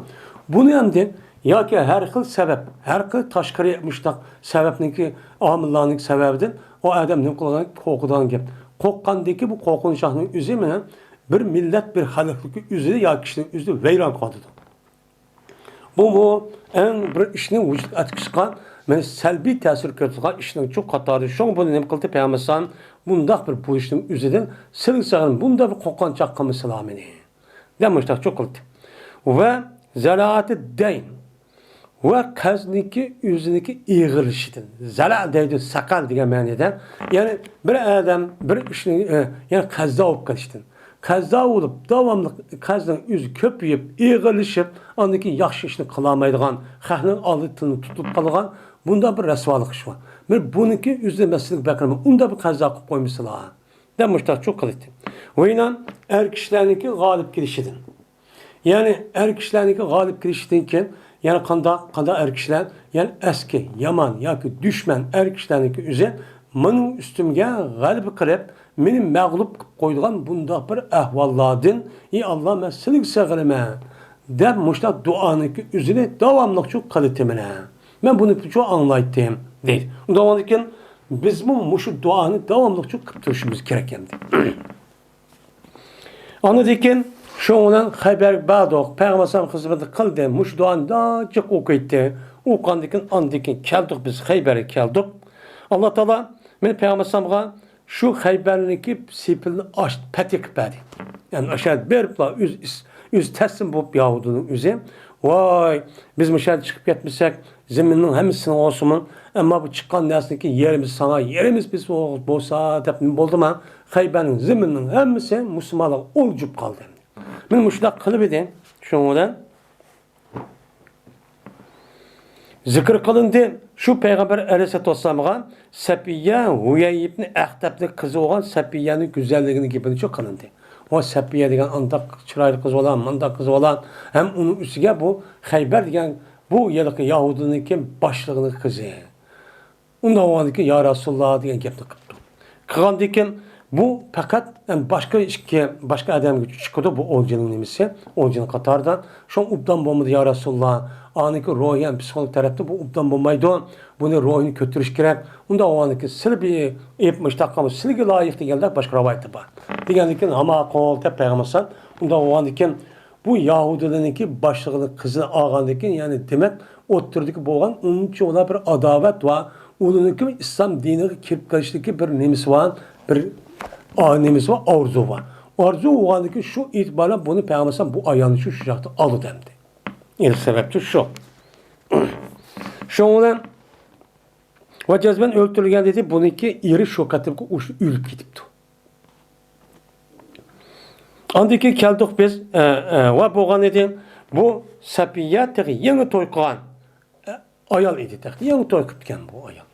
A: buni endi yoki har xil sabab, har xil tashqari mushtaq sababniki omillarning sababidan o odam nima qilgan qo'rqadigan gap. Qo'rqqandaki bu qo'rqinchoqning o'zi bir millat bir xalqning o'zini yoki kishining o'zini vayron qiladi. Bu en bir işini vücut etkisikan, men selbi tesir kötükan işinin çok katarı. Şoň bunu nima kıldı Peygamber bundaq bir bu işin üzerinden sırıksağın bunda bir kokan çakkımı selamini. Demişler çok kıldı. Ve zeraatı deyn. Ve kazniki yüzüneki iğirişidin. Zala deydi sakal diye manada. Yani bir adam bir işini yani kazda olup kaçtın. Kazda olup davamlı kazdan yüzü köpüyüp iğirişip andaki yaxşı işini kılamaydıgan, xahның alıtını tutup kalgan bunda bir resvalık iş var. Bir bununki yüzde mesleği bakırma. Onda bir kazda koyup koymuşlar. Demişler çok kılıçtı. Ve inan er kişilerinki galip girişidin. Yani er kişilerinki galip girişidinken yani kanda er kişiler yani eski, yaman yoki düşman er kişilerinki üzeri mening üstümge galip kılıp meni mağlup koyduğun bunda bir ahvalladın. Allah men seni sığırma. Dep muşta duanınki üzeri davamlı çok kalitemine. Ben bunu çok anlaydım deydi. Davamlıken biz bu muşu duanı davamlı çok kıptırışımız gerekemdi. Anladıkken şoňdan haber bardyk, Peygamber hizmeti kıldı, muş duan da çok okuydu. Okandıkken andıkken keldik biz Hayber'e keldik. Allah Taala men Peygamber'e şu Hayber'niki sipilni açtı, petik berdi. Yani aşağı beripla üz teslim bolup Yahudunun üzü. Vay, biz müşahede çıkıp yetmişsek zeminin hemsini olsun. Ama bu çıkan nesneki yerimiz sana, yerimiz biz olsa dep boldu mu? Hayber'in zeminin hemsi Müslümanlar olcup kaldı. Men muşlaq kılıp edin, şoňdan zikr kılındı. Şu Peygamber Aleyhisselatü Vesselam'a Safiye Huyey ibn Ahtap'lık kızı olan Safiye'nin güzelliğini gibi çok kılındı. O Safiye degen andak çıraylı kız olan, mandak kız olan hem onun üstüge bu Hayber degen bu yılki Yahudinin başlığının kızı. Onda o andaki ya Resulullah degen gepni kıptı. Kıgandikken bu fakat yani başka adam gücü çıkıyordu bu olcanın nemisi, olcanın Katar'dan. Şu an ubdan bombadı ya Resulullah. Aniki ruhiyen psikolog tarafta bu ubdan bombaydı. Bunu ruhini kötürüş gerek. Onda o aniki silbi yapmış takamız silgi layık diyenler başka ravayeti var. Diyenlikin ama kolda peygambersan. Onda o aniki bu Yahudilerinki başlığının kızı ağandaki yani demek oturdaki boğan onun için ona bir adavet var. Onunki İslam dinine kirip karıştaki bir nemisi var. Bir nemiz var, arzu var. Arzu oğandaki şu itibariyle bunu Peygamber bu ayağını şu şucakta alı demdi. İlk sebepçi şu. Şoňdan ve cezben öldürülgen dedi bununki iri şokatıp uç ülüp gidipti. Andaki keldik biz ve boğan dedi bu Safiye tegi yeni toy kılan ayal idi tekti. Yeni toy kıpken bu ayal.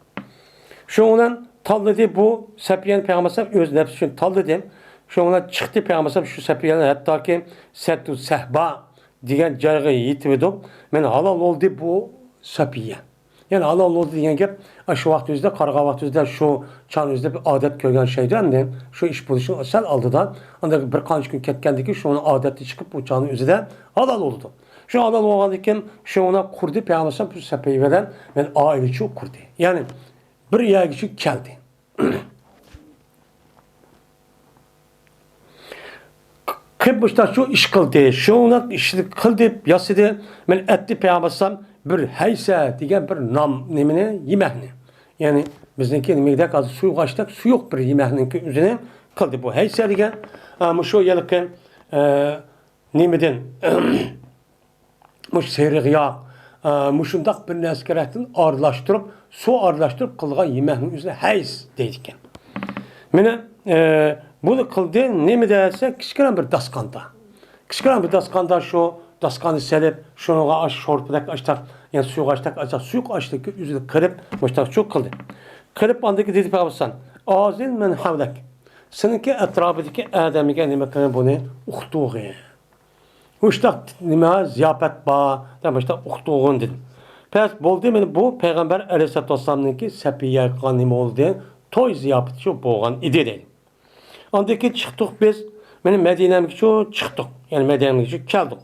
A: Şoňdan taldı bu Safiye'nin Peygamber öz nefsi için taldı. Şoňdan çıktı Peygamber şu Safiye'nin hatta ki Settu Sehba diyen jarga yitibdi. Men halal oldu bu Safiye. Yani halal oldu diyen gep şu vaxtımızda qarğa vaxtımızda şu çanımızda bir adet görgen şeyden de şu iş buluşun sel aldıdan anda bir qanç gün ketgendiki şu onun adeti çıkıp bu çanın üzerinde halal oldu. Şu halal olgandikken şu ona kurdu Peygamber bu Safiye'den men aile çok kurdu. Yani bir yergisi geldi. Kıbrıs'ta şu iş kıldı, şuna işini kıldı, yasıdı, men etti Peygamber bir heyse diyen bir nam nemine yemekni. Yani bizdeki yemeğde kaldı suyu kaçtık, su yok bir yemeğinin üzerine kıldı bu heyse diyen. Ama şu yılki nemeden muş seriğya, muşundak bir neskeretin arlaştırıp, su arlaştırıp kılgan yemeğinin üzerine heys deydikken. Mene bunu kıldı, ne mi derse kişkiren bir daskanda. Kişkiren bir daskanda şu daskanı selip, şunu aç, şorpadak açtak, yani suyu açtak, açtak, suyu açtak, üzerine kırıp, müştak çok kıldı. Kırıp andaki dedi Peygamber azin men havlak. Seninki etrafındaki adamike ne mekanı bunu uxtuğu. Müştak nime ziyafet ba, demiştak uxtuğun dedim. Pes boldu men bu Peygamber Aleyhisselatü Vesselam'ınki Safiye kanım oldu. Toy ziyafeti şu boğan idi dedi. Andaki çıktık biz, benim Medine'mki şu çıktık. Yani Medine'mki şu keldik.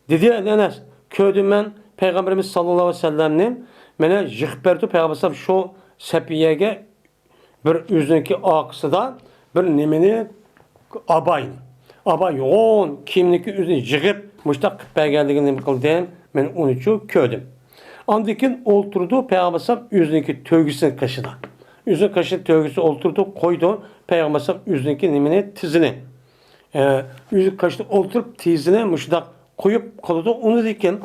A: Dedi Enes, köydüm ben Peygamberimiz sallallahu aleyhi ve sellem'nin mene jihberdi Peygamber şu Safiye'ge bir yüzündeki akısıdan bir nemini abayını. Abay yoğun kimlik yüzünü jigip müştak peygamberliğini kıldı. men onu çok kördüm. Andikin olturdu Peygamber yüzündeki tövgüsünü kaşıdı. Yüzüne kaşı tövgüsü olturdu koydu Peygamber yüzündeki nimine tizini. Yüzü kaşıdı oturup tizine müşdak koyup kaladı. Onu diken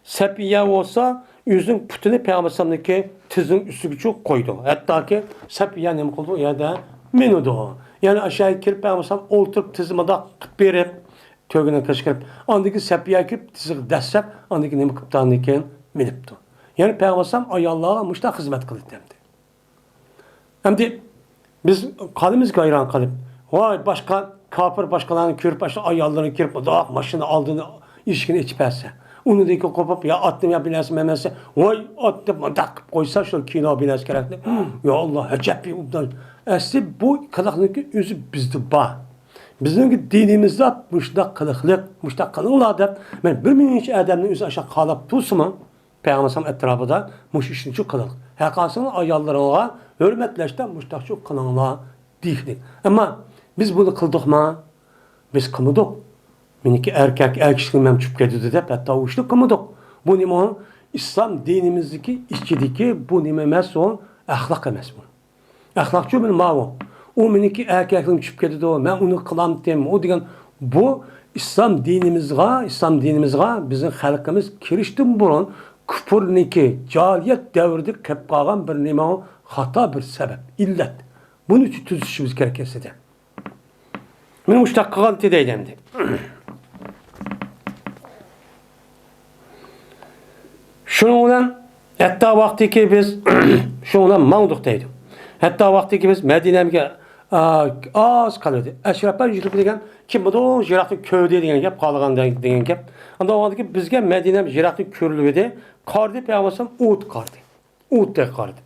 A: sepiye olsa yüzün putunu Peygamber'deki tizin üstü çok koydu. Hatta ki sepiye ne oldu ya da menudu. Yani aşağıya kirip Peygamber oturup tizime da berip tövgüne kaşıkırıp andaki sepiye kirip tizi dessep andaki ne kıptanlıken menipti. Yani Peygamber ay Allah'a müştak hizmet kılıp demdi. Hem de biz kalımız gayran kalıp vay başka kafir başkalarını körüp başka ayallarını kirip da maşını aldığını ilişkini içperse. Onu da kopup ya attım ya bilesim memesi vay attım tak koysa şu kino biles gerekli. Ya Allah acep bir ubdan. Esli bu kadaklık özü bizde ba. Bizim dinimizde müştak kılıklık, müştak kılıklık ben bir minç adamın özü aşağı kalıp tutsun Peygamber etrafında muş işini çok kılık. Hakasının ayallarına hürmetleşten müştak çok kılınla diydik. Ama biz bunu kıldık mı? Biz kılmadık. Miniki erkek kişiliği memçup gedidi de hatta uçtuk kılmadık. Bu nime İslam dinimizdeki içindeki bu nime mesul ahlak emez bu. Ahlakçı benim mavu. O miniki erkekliğim çüp gedidi o. Ben onu kılam dem. O diyen bu İslam dinimizga bizim halkımız kiriştim burun küfürniki cahiliyet devrinde kep kalgan bir nime hata bir sebep, illet. Bunun için tüzüşümüz gerekirse de. Benim uçtak kılan tedeylemdi. Şununla hatta vakti ki biz şununla mağduk deydim. Hatta vakti ki biz Medine'ye az kalırdı. Eşraflar yürüp degen kim bu da Jirak'ta köyde degen gap kalgan degen gap. Anda o ki bizge Medine Jirak'ta körülüydü. Kardı Peygamber Uhud kardı. Uhud de kardı.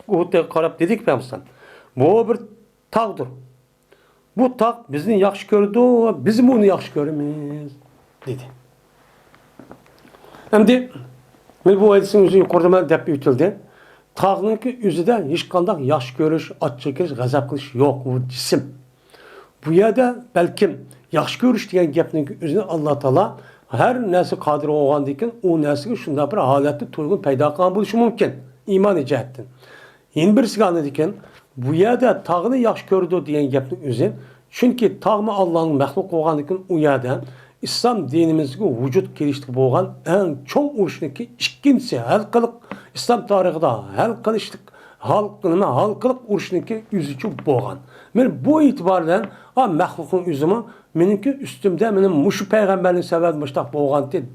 A: Uhud de karab dedik Peygamber. Bu bir tağdır. Bu tağ bizni yaxşı gördü, bizim onu yaxşı göremiz dedi. Hem de bu hadisin yüzü yukarıda dep ütüldü. Tağ'nınki yüzüde hiç kandak yaxşı görüş, at çekiş, gazap kılış yok. Bu cisim. Bu yerde belki yaxşı görüş diyen gepnin yüzüne Allah Teala her nesi kadir olğan diken o nesi şunda bir halatı tuygun peyda kılan buluşu mümkün. İman icahəttin. Yeni birisi anladıkken bu yerde tağını yaxşı gördü diyen gepnin yüzü çünkü tağımı Allah'ın məxluq olğan diken o yerde İslam dinimizdeki vücut geliştik boğan en çok uçtaki ikincisi halkılık İslam tarihinde halkılık uçtaki yüzücü boğan. Ben bu itibarla məxluqun üzümü benimki üstümde benim muşu peygamberin sever müştak boğan deyip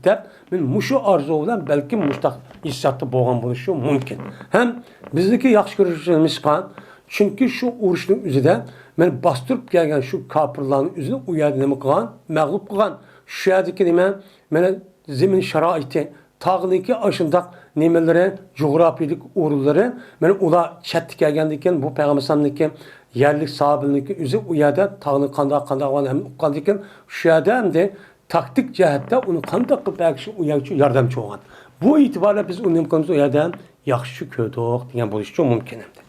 A: ben muşu arzu olan belki müştak hissiyatı boğan buluşu mümkün. Hem bizdeki yaxşı görüşümüz kan çünkü şu uğraşın üzerinde ben bastırıp gelgen şu kapırların üzerine uyardığımı kılan, məğlup kılan şu yerdeki nime mene zemin şaraiti tağındaki aşındak nimelere coğrafiyelik uğurları mene ula çettik gelgendiyken bu peygamberindeki yerlik sahibinniki üzü uyada tağını kandak var hem ukandıyken şu yerde hem de taktik cihette onu kandak belki uyarıcı yardımcı olan. Bu itibarla biz onun konusu uyada yaxşı köydük diyen buluşu mümkün hem de.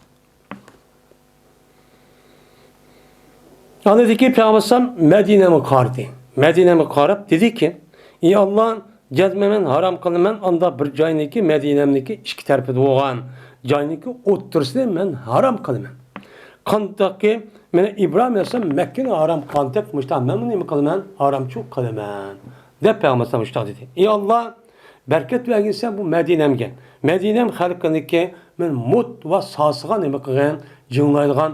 A: Anladı ki Peygamber Medine'mi kardı. Medine'mi karıp dedi ki ey Allah gezmemen haram kılmen anda bir cayniki Medine'mdeki iki tarafı doğan cayniki otursın men haram kılmen. Kandaki men İbrahim Aleyhisselam Mekke'ne haram kantak müştah men bunu kılmen haram çok kılmen. De Peygamber müştah dedi. Ey Allah bereket verginsen bu Medine'mge. Medine'm halkındaki men mut ve sasığa ne kılgan cınlaydıgan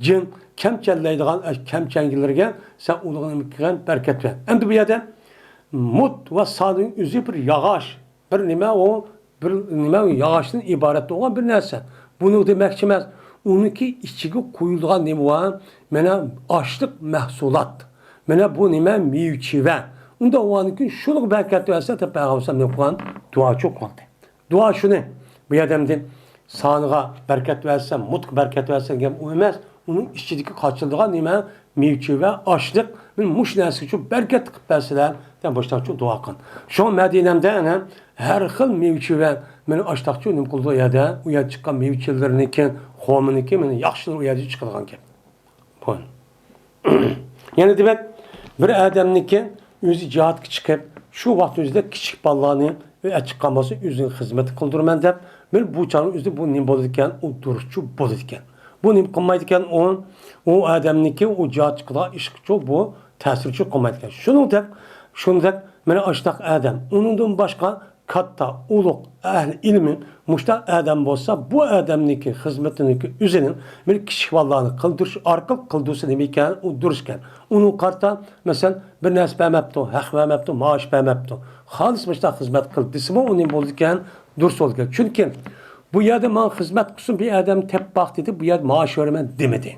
A: cın kemçelleydigan kemçengillerge sen ulığını kılgan bereket ver. Endi bu yerde mut ve sadın üzü bir yağış. Bir nime o bir nime yağışın ibaret olan bir narsa. Bunu demek kimez. Onunki içine koyulduğan nime var. Mene açlık mahsulat. Mene bu nime mevkive. Onda o anki şunu bereket verse de Peygamber ne kuran dua çok oldu. Dua şu ne? Bu yerdemde sağlığa bereket verse, mutlu bereket verse gem uymaz. Onun içindeki kaçıldığı nime mevkive açlık bir muş nesi çok bereket verseler den baştan çok dua kın. Şu an Medine'mde her hıl mevkive meni açlıkçı nim kıldığı yerde uyad çıkan mevkileriniken xominiken meni yaxşılar uyad çıkılgan gem. Yani demek bir adamniki özü cihat çıkıp Şu vaqt özüde kichik balalarni ve açık kalması özünün hizmeti kıldırman deb, men bu çağın özü bu nim bo'ladi ekan, u duruşçu bo'ladi ekan. Bu nim qilmaydi ekan, o adamniki o jihatchiga ishqi bu ta'sirchi qilmaydi ekan. Shuningdek, mana ashtaq adam, uningdan boshqa katta, ulug' ahli ilmin mushtaq adam bo'lsa, bu adamniki xizmatiniki o'zining bir kichik balalarni qildirish orqali qildirsa nima ekan, u durish ekan. Uni qarta, masalan, bir narsa bermabdi, haq bermabdi, maosh bermabdi. Xolis mushtaq xizmat qildi desimi, uning bo'ldi ekan, durs bo'ldi ekan. Chunki bu yerda men xizmat qilsin bir adam tepbaq dedi, bu yer maosh beraman demedi.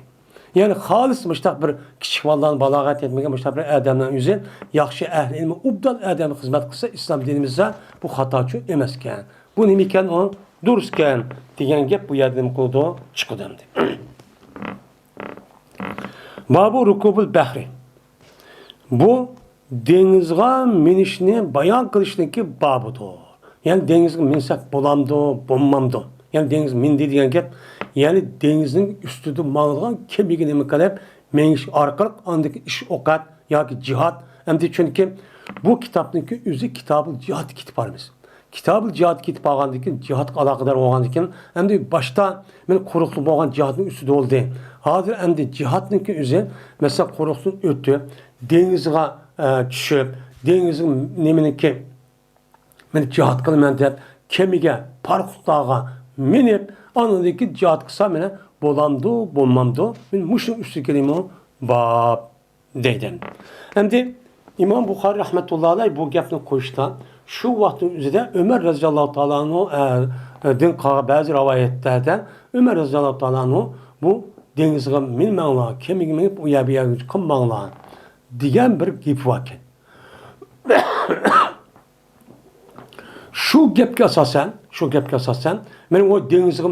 A: Yani halis müştak bir kichik bolalarni balog'at etmagan müştak bir adamdan o'zi yaxshi ahli ilmi ubdal adam xizmat qilsa islom dinimizda bu xatochi emas ekan. Bu nima ekan, u durust ekan degan gap bu yerda nima qildi, chiqdi. Babu rukubul bahri. Bu dengizga minishni bayon qilishniki babudir. Yani dengizga minsak bo'lamdi, bo'lmamdi. Yani dengiz mindi degan gap, yani denizin üstüde mağlayan kemiği nima qilib, menish orqali andagi ish o'qat yoki jihad. Hamda chunki bu kitobniki o'zi Kitabul Jihad kitobimiz. Kitabul Jihad kitib olgandan keyin jihadga aloqador bo'lgandan keyin hamda boshda men quruqli bo'lgan jihadning ustida bo'ldi. Hozir hamda jihadniki o'zi masalan quruqdan o'tdi, dengizga tushib, dengizning nimaniki men jihad qilaman deb kemiga, parxutlarga minib, anındaki cihat kısa mene bolamdı, bulmamdı. Ben muşun üstü kelime bab deydim. Hem de İmam Bukhari rahmetullahi aleyh bu gapni koyuşta şu vaktin üzerinde Ömer radıyallahu ta'ala'nın din bazı rivayetlerde Ömer radıyallahu ta'ala'nın bu denizge minmağla, kemiği minip uyabiya kımmağla diyen bir gip vakit. Şu gapga asosan, men o dengizga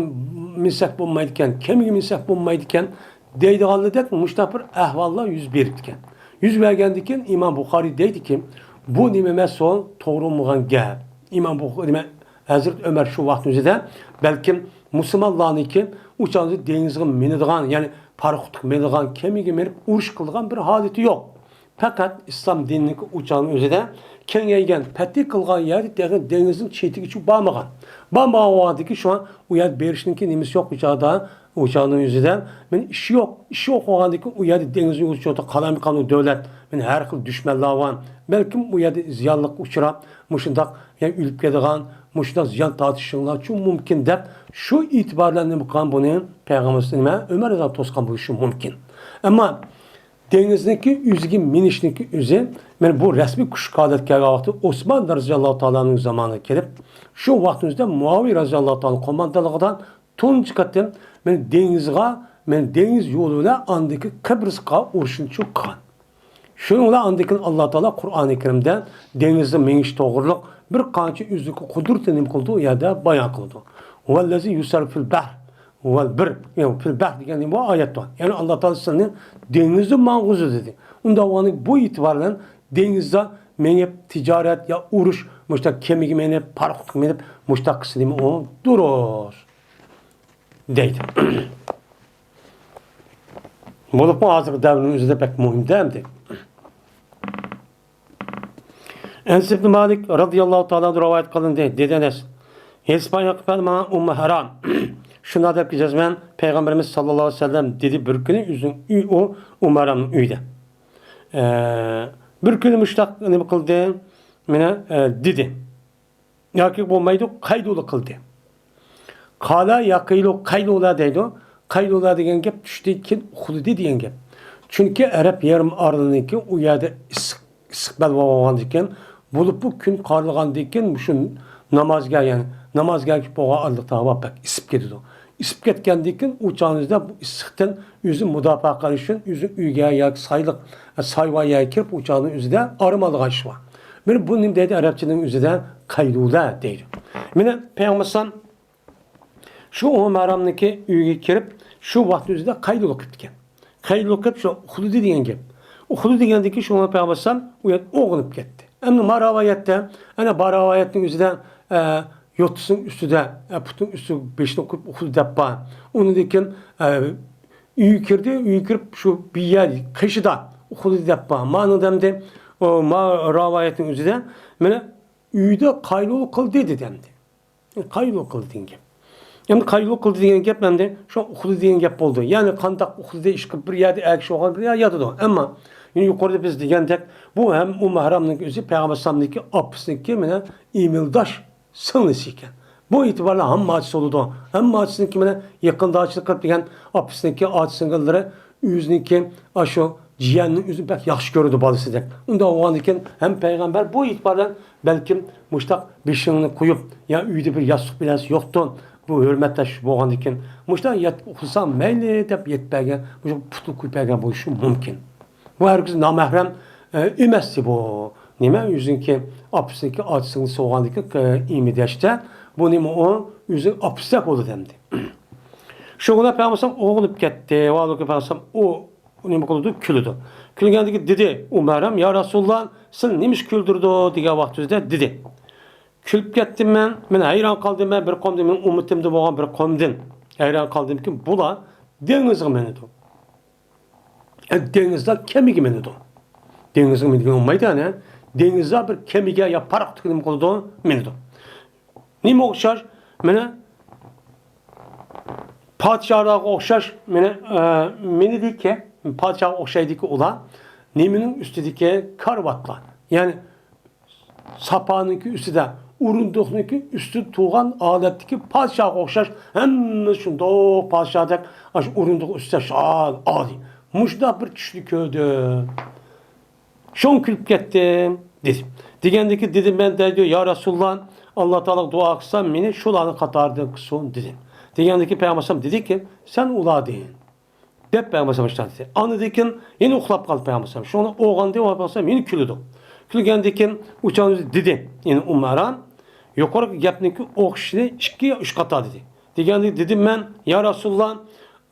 A: minsak bo'lmaydi ekan, kemiga minsak bo'lmaydi ekan deydiganidek mushtapir ahvollar yuz berdi ekan. Yuz bergandan keyin Imom Buxoriy deydiki, bu nima emas, to'g'ri bo'lmagan gap. Imom Buxoriy Hazrat Ömer shu vaqt o'zida balkim musulmonlarniki uchanzi dengizga minadigan, ya'ni parxutga minadigan, kemiga minib urush qilgan bir holati yo'q. Fakat İslam dininin uçağının özüde kengaygan, pati kılgan yeri denizin çetiği için bağmagan. Bağmagan ki şu an uyad berişinki nimisi yok uçağının özüde. Ben işi yok oğandaki uyad denizin uçağında kalami kanun devlet. Ben her kıl düşmanlar var. Belki uyad ziyanlık uçurap, muşundak yani ülüp gidigan, muşundak ziyan tartışınlar çok mümkün de şu itibarlarını bu kan bunu Peygamberimiz Ömer Azam Toskan bu işi mümkün. Ama denizdeki üzgün minişdeki üzü, ben bu resmi kuş kadetkârı vakti Osman radıyallahu ta'ala'nın zamanı gelip, şu vaktimizde Muaviye radıyallahu ta'ala'nın komandalığından ton çıkarttım, ben deniz yoluyla andaki Kıbrıs'a uruşun çok kan. Şununla andaki Allah Teala Kur'an-ı Kerim'de denizde meniş doğruluk bir kançı üzgün kudurtini kıldığı yerde bayan kıldı. Vellezi yusar fil bahr. Yani fil bahr diyen bu ayet var. Yani Allah Teala'nın denizde mağuzu dedi. Ondan bu itibarla denizde menip ticaret ya uruş, müştak kemiği menip, parkut menip, müştak kısmı o durur. Deydi. Bulup mu hazır devrinin üzerinde pek mühim değildi. Enes ibn Malik radıyallahu ta'ala rivayet kılındı. Dediniz. İspanya kıpel bana Haram. Şuna da yapacağız ben. Peygamberimiz sallallahu aleyhi ve sellem dedi bir günü o Haram'ın üyde. Bir günü müştak ne kıldı? Mene dedi. Yakık olmaydı kaydolu kıldı. Kala yakıyla kaydola deydi. Kaydola degen gap düştü ki Hududi diyen gap. Çünkü Arap yarım aralığındaki o yerde istiqbal olgandikken bulup bu gün karlıgandikken şun namazga yani namazga ki boğa aldıkta hava pek isip gidiyordu. İsip ketkendikken uçağınızda bu istiqten yüzü müdafaa karışın, yüzü üyge yak saylık sayvaya kirip uçağının yüzüde arımalığa şu var. Ben bunun dedi Arapçının yüzüde kaydula deydi. Mine Peygamber şu Haram'daki üyge kirip şu vakti yüzüde kaydula kıptken. Kaydula kıp şu Hududi diyen gibi. O Hududi diyendeki şu Peygamber oğunup gitti. Hem de maravayette, hani baravayetinin yüzüde yotsun üstüde, putun üstü beşini okup okudu deppa. Onu dikin üyü kirip şu bir yer kışıda okudu deppa. Manı demde o ma ravayetin üzerinde mene uyda kaynolu kıl dedi demdi. Kaynolu kıl degan gap. Yani kaynolu kıl degan gap mende şu uxudu degan gap bo'ldi. Yani qandaq uxudu ish qilib bir yerda akshi olgan bir yotadi. Ammo yuqorida biz degandek bu hem u mahramning o'zi payg'ambar sallamniki opasniki mene imildash singlisi ekan. Bu itibarla hamma acısı oldu. Hamma acısınki mene yakında acılık qilib degan opasniki acı singillari o'ziniki aşo ciğerinin yüzünü pek yaxşı görürdü balası dek. Onda o iken hem peygamber bu itibarla belki muştak bir şeyini koyup ya uyda bir yastık bilası yoktu. Bu hürmetleş boğan iken muştak yat okusam meyli dep yetpegen muştak putlu kuypegen buluşu mümkün. Bu herkes namahrem emesti bu. Nime yüzünki apısındaki acısını soğandaki imideşte bu nime o yüzün apıstak oldu demdi. Şoğuna peygamber oğulup gitti. Vallahi peygamber o nima qildi? Kuldi. Kulgandiki dedi Umaram ya Rasululloh sen nimish kuldirdi degan vaqtida dedi. Kulib ketdim men hayron qoldim bir qomda men ummatimda bo'lgan bir qomdan hayron qoldimki bular dengizga minadi. Dengizda kemiga minadi. Dengizga minadigan olmaydi ana. Dengizda bir kemiga ya paraq tikilim qildi minadi. Nima o'xshash? Mana padişahlarga o'xshash meni deyki padişah o'xshaydiki ular nemining ustidagi karvatlar. Yani sapanınki üstüde urunduqniki üstü tuğan aletdeki padişah o'xshash hamma shundoq padişahdak aş urunduq üstüde şal adi. Muşda bir kişi köydü. Şon kulib ketdim dedi. Degandiki dedim ben de diyor ya Resulullah Allah Teala dua qilsa meni shularni qatorida qilsin dedi. Degandiki Peygamber dedi ki sen ula deyin. Dep Peygamber başladı. Anıdikin yeni uxlab qaldı Peygamber. Şunu oğandı o Peygamber yeni külüdü. Külgendikin uçağınızı dedi. Yani umaran yukarı gapniki o kişini 2-3 kata dedi. Degandik dedim ben ya Resulullah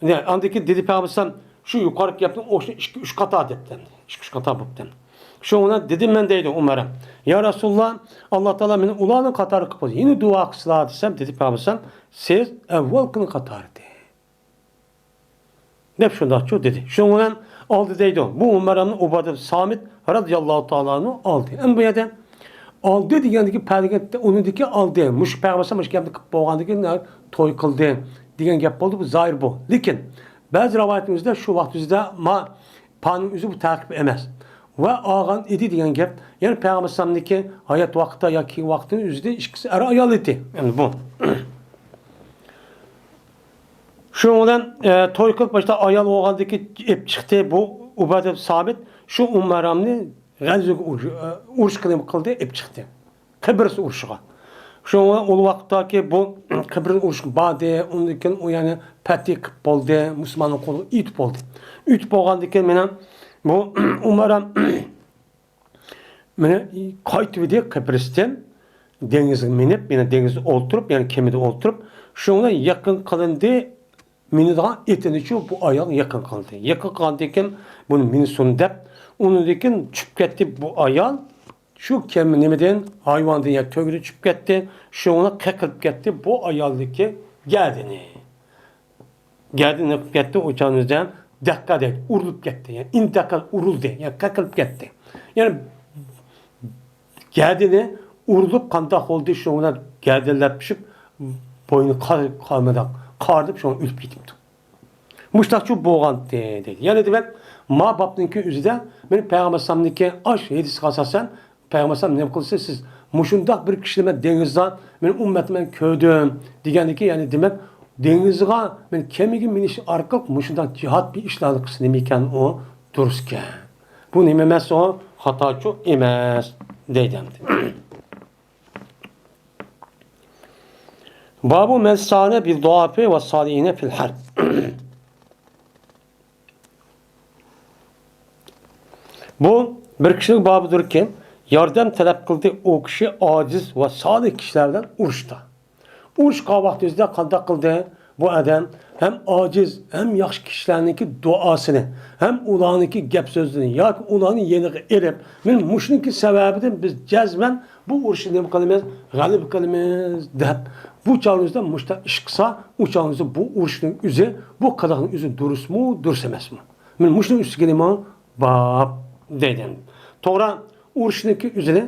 A: ne andaki dedi Peygamber şu yukarı gapni o kişini 2-3 kata depten. 2-3 kata bupten. Şuna dedim ben deydi umaran. Ya Resulullah Allah Teala meni ulanın katarı kıldı. Yine dua kısla desem dedi Peygamber siz evvel kılın katarı dedi. Dep şunda çok dedi. Şundan aldı deydi. Bu Umaranın Ubadı Samit radıyallahu ta'ala'nı aldı. En bu yerden aldı degandiki peygamber onu deki aldı. Muş peygamber muş geldi boğandaki toy kıldı. Degen gap oldu bu zahir bu. Lakin bazı rivayetimizde şu vaktimizde ma panın yüzü bu takip emez. Ve ağan idi degen gap yani peygamber sallamdaki hayat vakti yaki vaktinin yüzde ikisi ara ayal etti. Yani bu. Şundan toy kılıp başta ayal oğandaki ep çıktı bu Ubadı Sabit şu Umaramni gazık uruş kıldı ep çıktı. Kıbrıs uruşuğa. Şundan o vakittaki bu Kıbrıs uruş badı ondan o yani patik oldu Müslümanın kolu it oldu. It boğandaki menen bu Umaram menen kayıt vidi Kıbrıs'tan denizin minip yani denizde oturup yani kemide oturup şundan yakın kılındı. Meni daha etinici bu ayağın yakın kaldı. Yakın kaldıyken bunu meni sundep, onu diken çıp gitti bu ayağın şu keminimden hayvandan ya tögürü çıp gitti, şu ona kakılıp gitti bu ayağındaki geldiğini. Geldiğini gitti uçağınızdan dakika değil, urulup gitti. Yani intakal uruldu, yani kakılıp gitti. Yani geldiğini urulup kandak oldu, şu ona geldiler pişip boynu kalmadan. Kardıp şu an ülüp gitipti. Muştakçı boğan dedi. Yani demek ma babnınki üzüde benim Peygamber sallamdaki aş hedisi kasasen Peygamber sallam ne kılsa siz muşundak bir kişileme denizden benim ümmetime köydüm degandiki yani demek denizge ben kemigim miniş arkak muşundak cihat bir işlerdi kısı nemiken o dururken. Bu nememez o hataçı emez deydim. Babu mensane bil duafe ve salihine fil harb. Bu bir kişinin babıdır ki yardım talep kıldığı o kişi aciz ve salih kişilerden uruşta. Uruş vaxtında qanda kıldığı bu adam hem aciz hem yaxşı kişilerdeki duasını hem ulanınki gep sözünü ya ulanın yeniği erip men muşunki sebebidir biz cezmen bu uruşu ne kılımız galip kılımız dep bu çağınızda muşta iş kısa uçağınızda bu uruşun üzü bu kadının üzü durus mu durus emas mı? Men muşun üstü kelime bab dedim. Toğra urushniki o'zini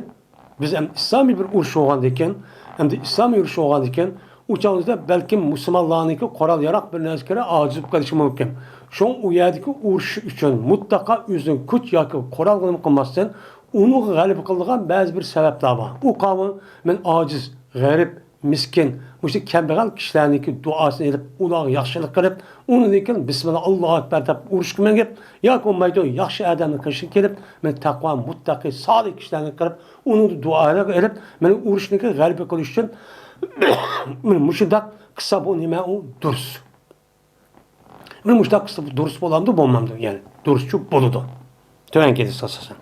A: biz ham islomiy bir urush bo'lgan ekan, hamda islomiy urush bo'lgan ekan, o'chog'imizda balkim musulmonlarniki qurol yaroq bir narsaga ojiz bo'lib qolishi mumkin. Shu u yerdagi urush uchun mutlaqo o'zining kuch yoki qurol qilmasdan uni g'alaba qiladigan ba'zi bir sabablar bor. U qavm men ojiz, g'arib, miskin, o'sha kambag'al kishilarniki duosini elib, ularga yaxshilik qilib, unikin bismillah Allohu akbar deb urushga mengib, yoki bo'lmaydi yaxshi odamni qilishga kelib, men taqvo, muttaqi, solih kishilarni qilib, uni duolarga elib, men urushniki g'alaba qilish uchun men mushundaq qilsa bu nima u durus. Men mushundaq qilsa bu durus bo'lamdi, bo'lmamdi, ya'ni duruschi bo'ladi. Tövenkedi asosan.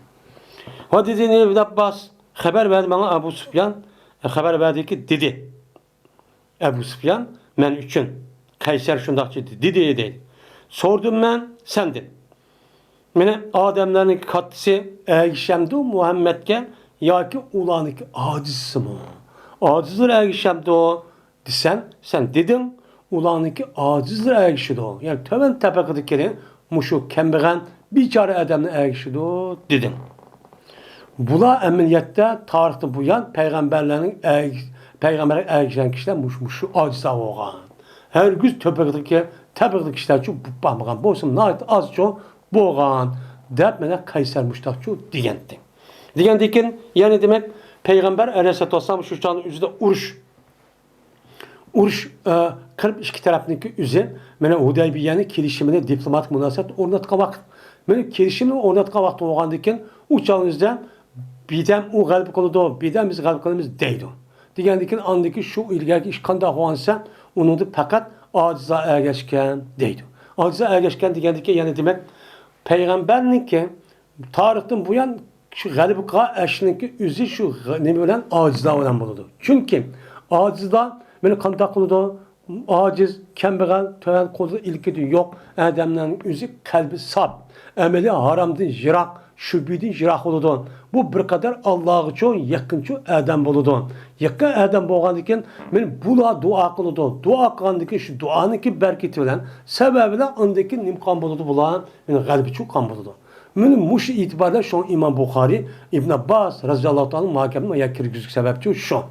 A: Hadidini ibn Abbas xabar verdi bana Abu Sufyan xabar verdi ki dedi. Abu Sufyan men üçün Kayser şundakçı dedi değil. Sordum ben sendin. Mene Ademlerin katısı Eğişemdi Muhammed'ke ya ki ulanık acizsi mi? Acizdir Eğişemdi o desen sen dedin ulanık acizdir Eğişidi o. Yani töven tepekidikleri muşu kembeğen bir çare Ademle Eğişidi o dedin. Bula emniyette tarihte bu yan peygamberlerin peygambere erişen kişiler şu acıza olgan. Her gün tepekdeki kişiler çok bakmagan. Bolsun nait az çok boğan. Dep mene Kayser müştakçu diyendi. Diyendikin yani demek peygamber Aleyhisselatü Vesselam şu çağın üzerinde uruş kırıp iki tarafındaki üzeri mene Hudeybiye'nin kilişimine diplomatik münasebet ornatka vakit. Mene kilişimini ornatka vakti olgandikin uçağınızda birden o galip kılıdı, birden biz galip kılımız deydi. Diyendikin andaki şu ilgili iş kanda hoğansa onu da fakat aciza ergeçken deydi. Aciza ergeçken diyendikin yani demek peygamberninki tarihten bu yan şu galip kılığı eşninki üzü şu ne bilen aciza olan buludu. Çünkü acizda beni kanda kılıdı, aciz, kembeğel, töven kolu ilgili yok. Ademlerin üzü kalbi sab. Emeli haramdın jirak, şübhidin jirak oludun. Bu bir kadar Allah'a çok yakınçı adam buludun. Yakın adam boğandıkken ben bula dua kılıdı. Dua kılındıkken şu duanınki berketi bilen sebebiyle andaki nimkan buludu bulan ben galibi çok kan buludu. Benim muş itibarıyla şu İmam Bukhari İbn Abbas radıyallahu anh'ın mahkemine yakir güzük sebepçi şu.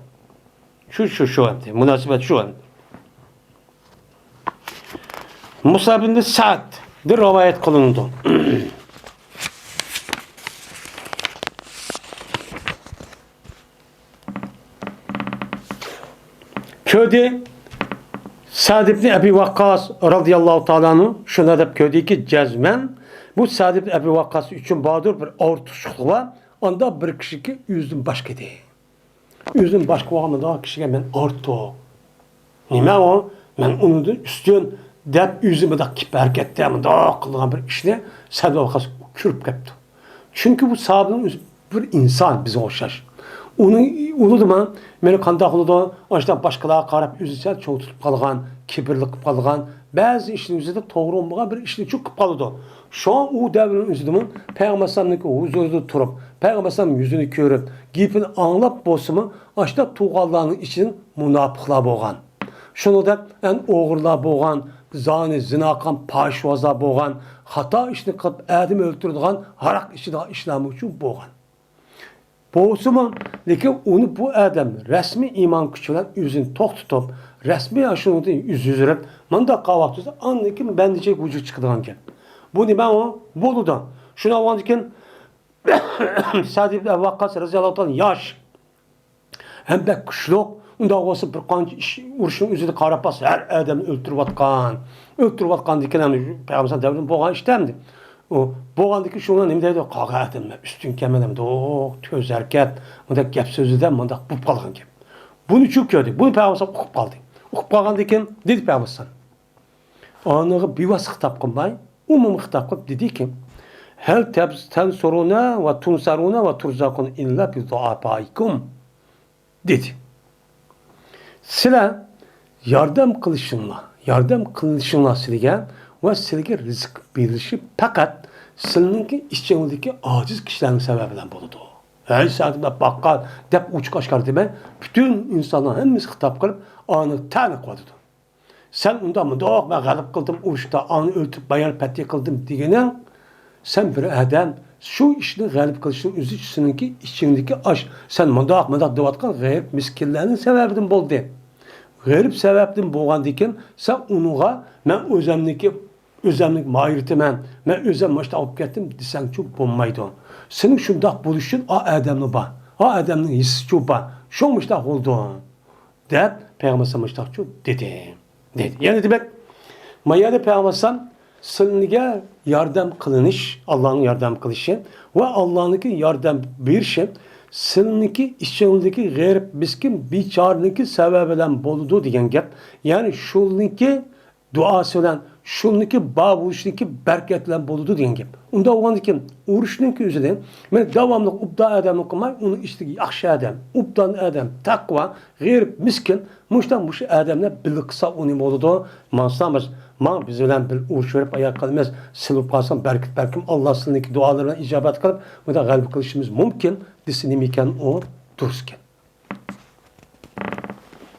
A: Şu andi. Münasebet şu andi. Musa bin Sa'd bir rivayet kılındı. Köyde Sa'd ibn Ebi Vakkas radıyallahu ta'ala'nın şuna da köydeki cezmen bu Sa'd ibn Ebi Vakkas için bağdır bir ağır tuşuklu var. Onda bir kişi ki yüzün başka değil. Yüzün başka var mı daha kişiye ben ağır tuğ. Nime o? Ben onu da üstün dep yüzümü de kiper gitti ama daha kılığın bir işine Sa'd ibn Vakkas kürüp gitti. Çünkü bu Sa'd'ın bir insan bize hoşlaş. Onu da meni kanda kılıdı, açtan başkalarına karab üzülse çok tutup kalgan, kibirli kılıp kalgan, bazı işin üzerinde doğru olmayan bir işini çok kılıp kalıdı. Şu an o devrin üzerinde Peygamber Sallam'ın huzurunda durup, Peygamber Sallam'ın yüzünü görüp, giyipini anlap bozsumu, açta tuğallarının için münafıklar boğan. Şunu da en oğurlar boğan, zani, zinakan, paşvazlar boğan, hata işini kılıp edim öldürdüğün harak işi daha işlemi için boğan. Boğusumu, lekin onu bu adam resmi iman küçülen yüzünü tok tutup, resmi aşırı yüz yüzürüp, manda kahvaltı tutup, anlayın ben diyecek vücut çıkıdığın ki. Bu ne ben o? Bolu'dan. Şuna olandıkken, Sa'd ibn Ebi Vakkas radıyallahu anh yaş, hem de kuşluk, onda olsa bir kanca uruşun üzerinde karabas, her adamı öldürüp atkan. Öldürüp atkan diken, Peygamber devrini boğan işlemdi. O boğandaki şuna ne deydi? Qağa etme, üstün kemelemde, o töz hareket, bunda gap sözüden, bunda bu kalgan gap. Bunu çok gördük. Bunu Peygamber okup kaldı. Okup kalgandiken dedi Peygamber anığı bir vasık tapqınbay, umum hitap qilib dedi ki, hel tensuruna ve tunsaruna ve turzakun illa bi du'afaikum dedi. Sizler yardım kılışınla sizge ve sizge rızık verilişi fakat sizninki işçiliğindeki aciz kişilerin sebebiyle buludu. Her saatinde bakkal, dep uç kaşkar deme, bütün insanlar hemiz hitap kılıp anı tane koydu. Sen ondan mı ben galip kıldım, uçta anı öldürüp bayan peti kıldım diyenin, sen bir adam, Şu işini galip kılışın üzü sizinki içindeki aş. Sen mındak devatkan gayip miskinlerinin sebebinden boldu. Gayip sebepten bolgandikin sen onuğa men özemlik mahiretimen, men özem maçta alıp gettim desen çok bulmaydı. Senin şundak buluşun a adamını ba. A adamın hissi çok ba. Şu müştak oldu. Deyip Peygamber Müştak çok dedi. Yani demek Mayada Peygamber sınıga yardım kılınış, Allah'ın yardım kılışı ve Allah'ın yardım bir şey sınıki işçilindeki gayrip miskin biçarınki sebebiyle boludu diyen gap. Yani şununki duası olan şununki bağ-buluşunki berketlen boludu diyen gap. Onda olan ki uğraşınınki üzerinde ben devamlı ubda adam okumay, onu işte yaxşı adam, ubdan adam, takva, gayrip miskin, muştan muşu adamla bilkısa onu boludu. Mansamız, man biz ölen bir uğraş verip ayak kalmaz, silup kalsam berkim Allah sınıki dualarına icabet kalıp, bu da galip kılışımız mümkün, disinim iken o dururken.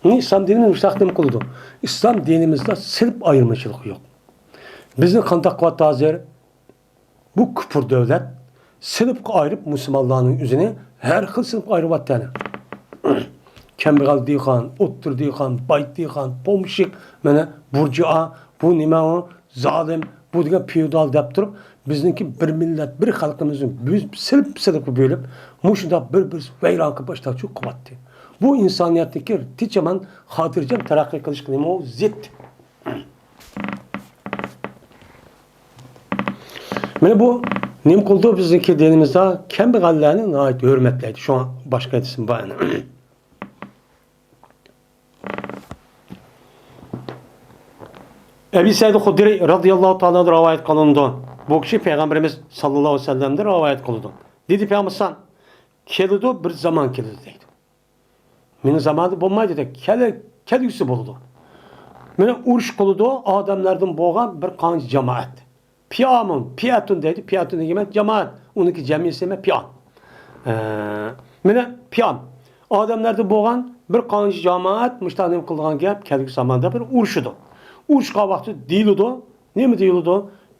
A: İslam dininin müstakdim kılıdı. İslam dinimizde sırp ayrımcılık yok. Bizim kandak kuvvet hazır, bu küfür devlet, sınıf ayırıp Müslümanların üzerine her xil sınıf ayrıvat tane. Kembegal deyxan, ottur deyxan, bayt deyxan, pomşik, mene burcu'a, bu nime o, zalim, bu diye piyodal deyip durup, bizimki bir millet, bir halkımızın sınıf bölüp, muşunda bir veyrankı başta çok kuvvetli. Bu insaniyetteki tiçemen hatırcam terakki kılış kılımı o zit. Mene bu nim kıldığı bizimki dinimizde kembegallerinin ait hürmetliydi. Şu an başka isim var. Ebu Said Hudri radıyallahu ta'ala rivayet kılındı. Bu kişi Peygamberimiz sallallahu aleyhi ve sellem'de rivayet kılındı. Dedi Peygamber kelidi bir zaman kelidi deydi. Benim zamanı bulmaydı da kelisi buldu. Benim uruş kılıdı adamlardan boğan bir kanç cemaat. Piyatun dedi. Piyatun demek cemaat. Onunki cemiyesi mi? Piyan. Benim piyan. Adamlardan boğan bir kanç cemaat müştahidim kıldığı gibi kelisi zamanda bir uruşudu. Uçka vakti değildi. Ne mi değildi?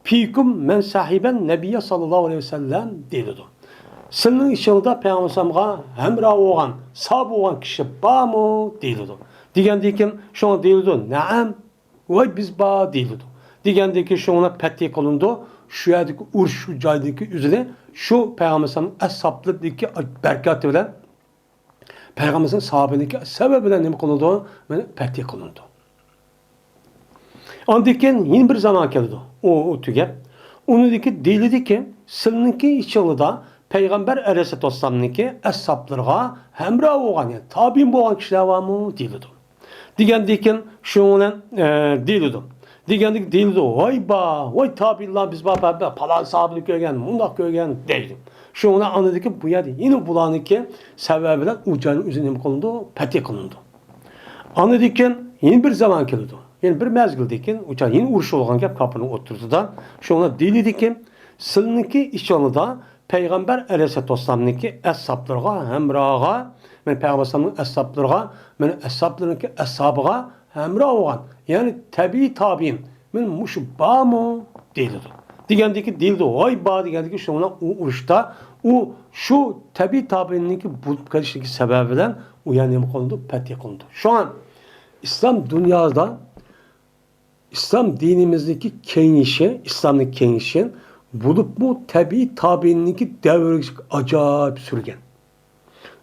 A: Fikum men sahiben Nebiye sallallahu aleyhi ve sellem değildi. Senin içinde Peygamber'e hemra olan, sahab olan kişi var mı? Değildi. Digendeki şuna değildi. Naam. Ve biz ba değildi. Digendeki şuna petti kılındı. Şu yerdeki şu caydaki üzerine şu Peygamber'in ashablıktaki berkatı bilen Peygamber'in sahabındaki sebebiyle ne kılındı? Petti kılındı. Andiken yeni bir zaman geldi. O tüge. Onu dedi değildi ki sınıki içinde Peygamber Aleyhisselam'ınki ashablarına hemra olan yani tabi'in boğan kişiler var mı? Değildi. Digendeki şuna değildi. Digendeki değildi. Vay tabi'ler biz baba falan sahabını görgen, mundak görgen değildi. Şuna anladı ki bu yerde yine bulanı ki sebebiyle ucanın üzerine konuldu, peti konuldu. Anladı ki yeni bir zaman geldi. Yani bir mezgildeki uçan yeni uğruş olan gap kapının oturdu da şuna değildi ki sınıki içanıda Peygamber Aleyhisselam'ınki ashablarına hemrağa men Peygamber'in ashablarına men ashablarınki ashabıga hemra olan yani tabi'in men muşba mı değildi. Digendeki değildi. Vay ba digendeki şuna uğruşta o şu tabi'inki bulup karıştaki sebebiyle uyanım kondu, peti kondu. Şu an İslam dünyada İslam dinimizdeki kenişi, İslam'daki kenişin bulup bu tabi'inki devrek acayip sürgen.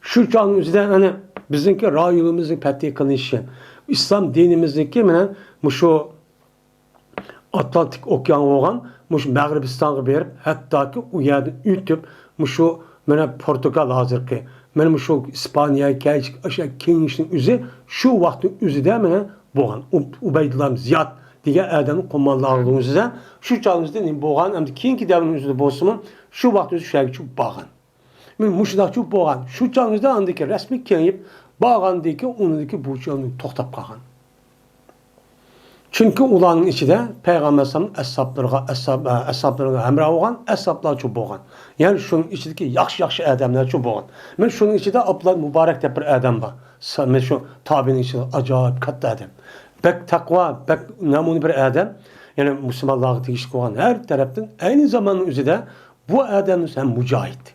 A: Şu canın üzerinde hani bizimki rayılımızın peti kenişi, İslam dinimizdeki şu Atlantik okyan olan, şu Mağribistan'a verip hatta ki o yerden ütüp, şu Portugal hazır ki, şu İspanya'ya gelecek aşağı kenişin üzeri, şu vaktin üzerinde boğan, Ubeydullah Ziyad diye adamın komanlarlığının üzerinde, şu canınızda boğan, hem de kiyinki devrin üzerinde boğsumun, şu vaktin üzerinde çok bağın. Muşudak çok boğan, şu canınızda andaki resmi keniyip, bağandaki onundaki bu canını toktap kalın. Çünkü ulanın içinde Peygamber ashablarına hemra olan ashablar çok boğan. Yani şunun içindeki yaxşı adamlar çok boğan. Ben şunun içinde Abdullah mübarek de bir adam var. Ben şu tabi'nin içinde acayip katlı adam. Bek takva, bek namuni bir adam. Yani Müslümanlığa tegişlik olan her taraftan aynı zamanın üzerinde Bu adamın sen mücahit.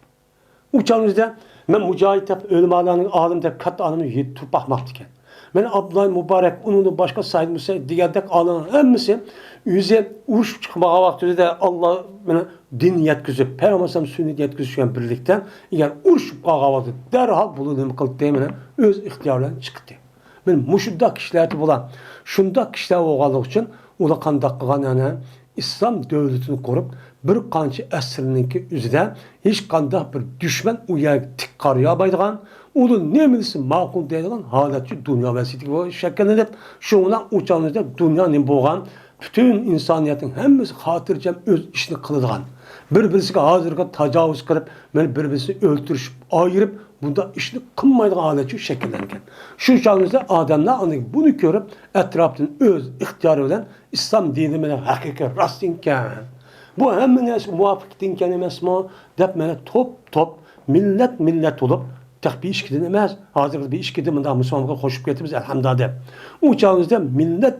A: Uçağımızda ben mücahit hep ölüm alanının alimde kat alımı yetip bakmaktı. Ben Abdullah Mübarek, onun da başka Said Musa, digerdek alanın hemmisi yüze uç çıkmağa vakti de Allah bana din yetkisi, Peygamber sünnet yetkisi birlikte eğer uç çıkmağa vakti derhal bulunduğum kılık demine öz ihtiyarlarına çıktı. Ben muşudda kişilerdi bulan, şunda kişiler oğalık için ula kandak kılan yani İslam devletini kurup bir kançı esrininki üzerinde hiç kandak bir düşman uyar tik karıya baydıgan, onun ne bilsin makul deydigan halatçı dünya vesiyeti şekillenip şundan uçağınızda dünyanın boğan bütün insaniyetin hemmisi hatırcam öz işini kılıdığan, birbirisiyle hazırlığa tacavüz kılıp, birbirisi öldürüşüp, ayırıp, bunda işini kılmaydığı halatçı şekillenken. Şu çağımızda adamlar bunu görüp, etrafının öz ihtiyarı olan İslam dinine hakiki rast dinken. Bu hemen muvafık dinken emez mi? Dep top millet olup, tek bir iş gidilmez. Hazır bir iş gidilmez. Müslümanlığa koşup getiririz elhamdülillah. O çağımızda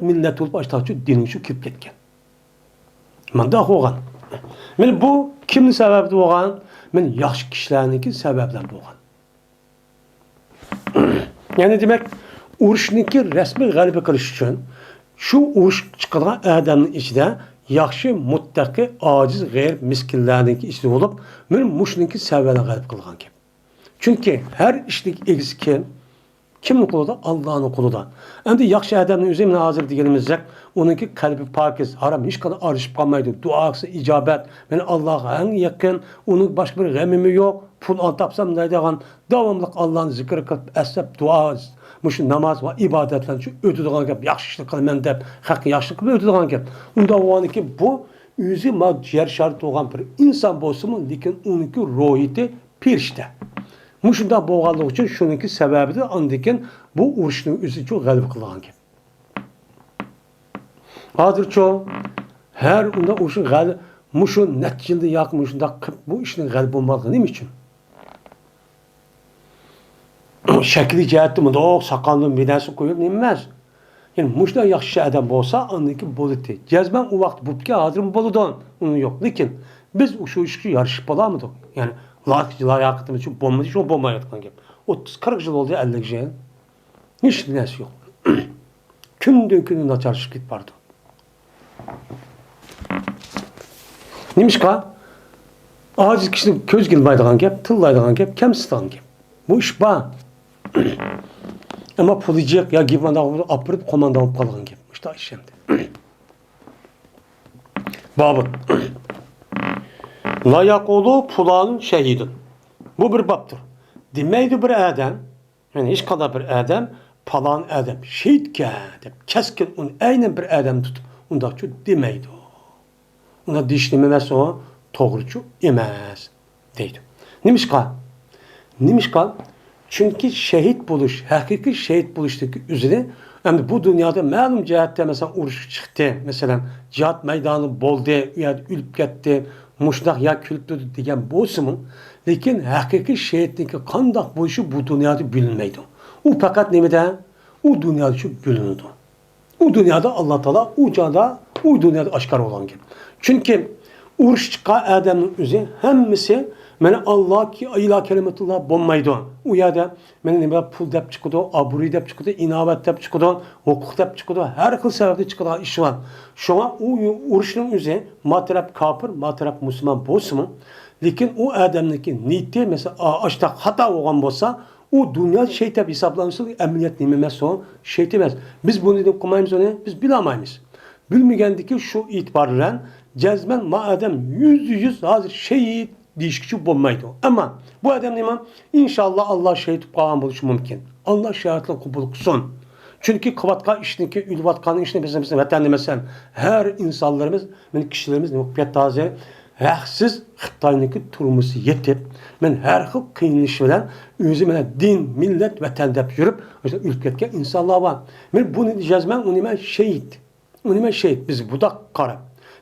A: millet olup açtıkça dinin şu kirip ketken. Manda oğan. Men bu kimin sebebi oğan? Men yaxşı kişilerinki sebepler oğan. Yani demek uruşniki resmi galibi kılış için şu uruş çıkan adamın içinde yaxşı, muttaki, aciz, gayr miskinlerinki içinde olup men muşniki sebepler galip kılgan ki. Çünkü her işlik eksik kimin kuluda? Allah'ın kuluda. Hem de yaxşı adamın üzerine hazır diyelimizde onunki kalbi pakiz, haram hiç kadar arışıp kalmaydı. Duası, icabet. Ben Allah'a en yakın, onun başka bir gemimi yok. Pul antapsam ne degan, devamlı Allah'ın zikri kılıp, esnep, dua, namaz ve ibadetler için ötüdüğün gibi, yaxşılık kılmen deyip, hakkı yaxşılık kılıp ötüdüğün gibi. Onda o ki bu, yüzü ciğer şartı olan bir insan bolsun, lakin onunki ruhiyeti pirişte. Muşunda boğalık için şununki sebebi de andikin bu uruşun üzü çok galip kılan gibi. Hazır çoğu her onda uruşun galip, muşun neticinde yakmışında bu işin galip olmadığı ne için? Şekli cihette mi de o sakallı midesi koyup nemez. Yani muşda yaxşı adam olsa andiki bolutu. Cezben o vakit bupke hazır mı boludan? Onun yok. Lakin biz şu işi yarışıp olamıdık. Yani layakıtımız için bomba değil, o bomba yatkan gibi. 30-40 yıl oldu 50 yıl. Hiç nesi yok. Kündün açarışıp git vardı. Neymiş ka? Aciz kişinin köz gilmaydıgan gibi, tıllaydıgan gibi, kemsizdigan gibi. Bu iş bağ. Ama pulayacak ya gibi apırıp komanda olup kalgan gibi. İşte iş şimdi. Babı. La yakulu pulanın şehidin. Bu bir babdır. Demeydi bir adam, yani hiç kadar bir adam, palan adam şehitke, keskin onu aynen bir adam tutup, onda çok demeydi o. Ona dişlememesi o, doğrucu emez, deydi. Neymiş ka? Çünkü şehit buluş, hakiki şehit buluştaki üzere, yani bu dünyada malum cihatte mesela uruş çıktı, mesela cihat meydanı boldu, ya ülüp gitti, muşnak ya külüptü degan bolsunun, lekin hakiki şehitlik kandak bu işi bu dünyada bilinmeydi. O fakat nemede? O dünyada çok bilinirdi. O dünyada Allah Teala o dünyada aşkar olan gibi. Çünkü uruş çıkan adamın üzeri hemmisi meni Allah ki ila kelimetullah bommaydı. O yada meni nime pul dep çıkıdı, aburi dep çıkıdı, inavet dep çıkıdı, hukuk dep çıkıdı, her kıl sebepte çıkıdı iş var. Şuna o uruşun üzeri matrap kafir, matrap Müslüman bolsun. Lekin o adamdaki niyeti mesela açta hata olan bolsa o dünya şeytap hesaplanırsa emniyet nimemez o şeytemez. Biz bunu da okumayız onu, biz bilemeyiz. Bilmeyendeki şu itibarla cezmen ma adam yüz hazır şehit değişikçi bulmaydı. Ama bu adam ne man? İnşallah Allah şehit kalan buluşu mümkün. Allah şehadetle kubuluksun. Çünkü kıvatka işindeki ülvatkanın işinde bizim vatandaşı mesela her insanlarımız, kişilerimiz muhabbet taze haksız Xitay'daki turumuzu yetip, men her xil kıyınlış bilen özü din, millet, vatan dep yürüp, ülketken insanlar var. Men bunu diyeceğiz, onu şehit. Onu şehit. Biz budak karab.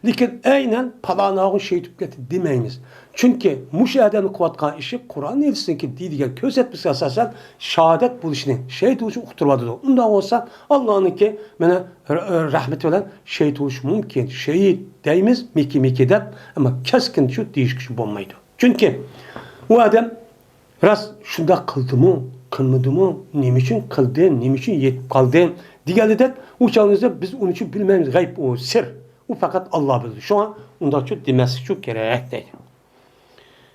A: Lekin aynen palanağın şey tüpketi demeyimiz. Çünkü muş adamın kuvvetkan işi Kur'an elçisininki deydiği közetmesi esasen şehadet buluşunu şehit oluşu uqturmadı. Ondan olsa Allah'ınki bana rahmeti olan şehit oluş mümkün. Şehit deyimiz miki der ama keskin şu değişiklik olmaydı. Çünkü o adam rast şunda kıldı mı, kılmadı mı, niçin kıldı, niçin yetip kaldı diğerleri o çağınızda biz onun için bilmemiz gayb o sır. O fakat Allah bilir. Şu an onda çok demesi çok gerek değil.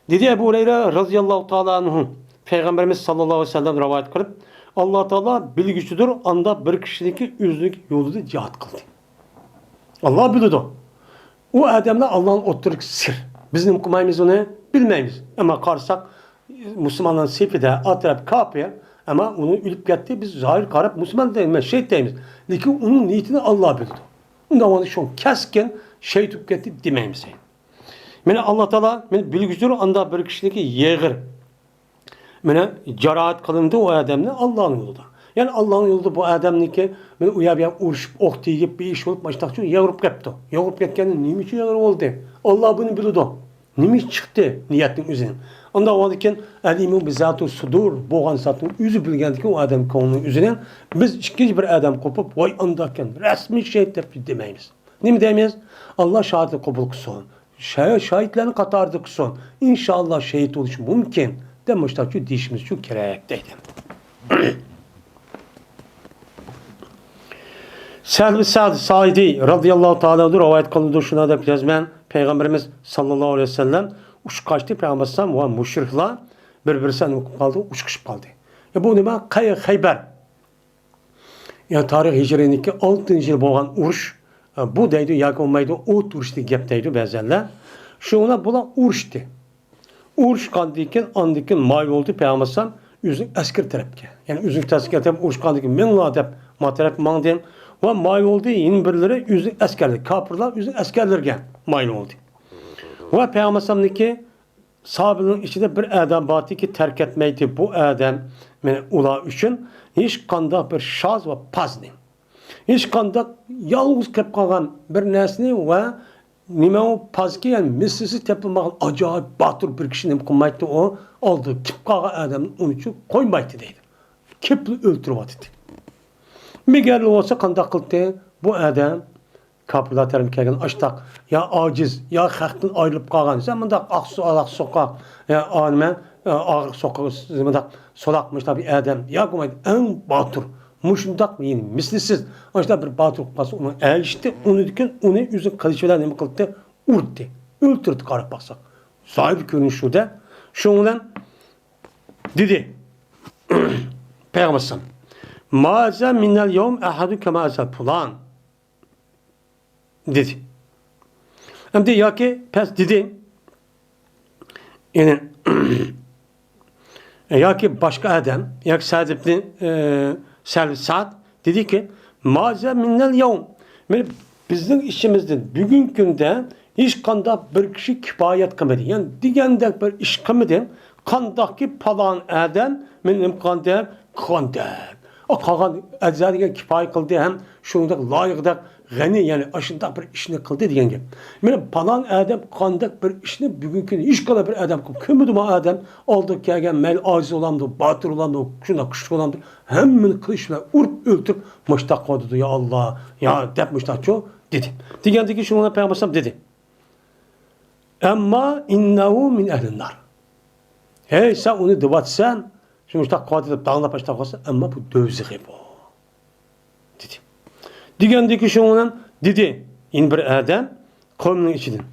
A: Dedi Ebu Hureyre radıyallahu teala anhu Peygamberimiz sallallahu aleyhi ve sellem rivayet kılıp Allah Teala bilgüçüdür anda bir kişideki üzlük yolunda cihat kıldı. Allah bilir o adamla Allah'ın oturuk sır. Bizim okumayımız onu bilmeyiz. Ama karsak Müslümanların sefide atrap kapıya ama onu ülüp gitti biz zahir karab Müslüman değiliz, şehit değiliz. Lakin onun niyetini Allah bilir. Ondan onu şu keskin şehit gitti demeyimiz. Mene Allah Teala men bilgüçtür anda bir kişideki yeğir. Mene cerahat kılındı o adamla Allah'ın yolunda. Yani Allah'ın yolunda bu adamniki men uyabıya uruşup ok deyip bir iş olup baştakçı yağırıp gitti. Yağırıp gitkenin niçin yağır oldu? Allah bunu bildi. Niçin çıktı niyetin üzerine. Onda o adamken alimu bizatu sudur boğan satın yüzü bilgendiki o adam konunun üzerine biz ikinci bir adam kopup vay andaken resmi şehit demeyimiz. Ne mi demeyiz? Allah şahitli kabul kılsın. Şahitlerini katardık son. İnşallah şehit oluş mümkün. Demişler ki dişimiz çok gerekteydi. Selvi Sa'di radıyallahu teala rivayet kılındı şuna da yazman Peygamberimiz sallallahu aleyhi ve sellem uç kaçtı Peygamberimiz ve müşrikler birbirine okup kaldı, uçkışıp kaldı. Bu ne var? Hayber. Yani tarih hicriniki 6. yıl boğan uruş bu deydi yakınmaydı o turştu gepteydi bezerler. Şuna bula uruştu. Uruş kandıyken andikin may oldu Peygamberimiz üzün asker tarafke. Yani üzün asker taraf uruş kandıyken menla dep mataraf mangden ve may oldu yine birileri üzün askerler. Kapırlar üzün askerlerge may oldu. Ve Peygamberimiz'deki sahabenin içinde bir adam batı ki terk etmeydi bu adam ula üçün hiç kanda bir şaz ve pazni. Hiç kanda yalnız kep kalan bir nesni ve nime o pazki yani mislisi tepilmağın acayip batır bir kişinin kumaydı o aldı. Kip kalan adamın onun için koymaydı deydi. Kipli öldürüp dedi. Migerli olsa kanda kıldı bu adam kapıda terim kelgen açtak ya aciz ya haktan ayrılıp kalan zamanda aksu alak sokak ya anmen ağır sokak zamanda solakmış tabi adam ya kumaydı en batır muşundak yine mislisiz açta bir batır pas onu eğişti onu diken onu yüzün kılıçlar ne kıldı urdu öldürdü karap baksak sahibi görünüşüde şundan dedi Peygamber Mâze minel yevm ehadü kemâze pulan dedi. Hem de ya ki pes dedi yani ya ki başka adam ya ki Sa'd Sa'd dedi ki Mâze minel yevm bizim işimizde bugün günde hiç kanda bir kişi kifayet kılmadı. Yani digende bir iş kılmadı. Kandaki palan adam benim kanda o kalan eczadiga kifayet kıldı hem şunda layıkda gani yani aşında bir işini kıldı diyen gibi. Yani palan adam kandak bir işini bugünkü iş kala bir adam kımıdı mı adam aldı ki mel aziz olamdı, batır olamdı, şuna kuşluk olamdı. Hemen kılıçla urup öldürüp müştak koydu ya Allah ya dep müştak çoğu dedi. Digendeki şuna Peygamber dedi. Amma innehu min ehlin nar. Hey sen onu dıvatsan şimdi müştak koydu dağına başta koysa ama bu dövzi bu. Dedi. Digendeki şunun dedi in bir adam kavminin içinden.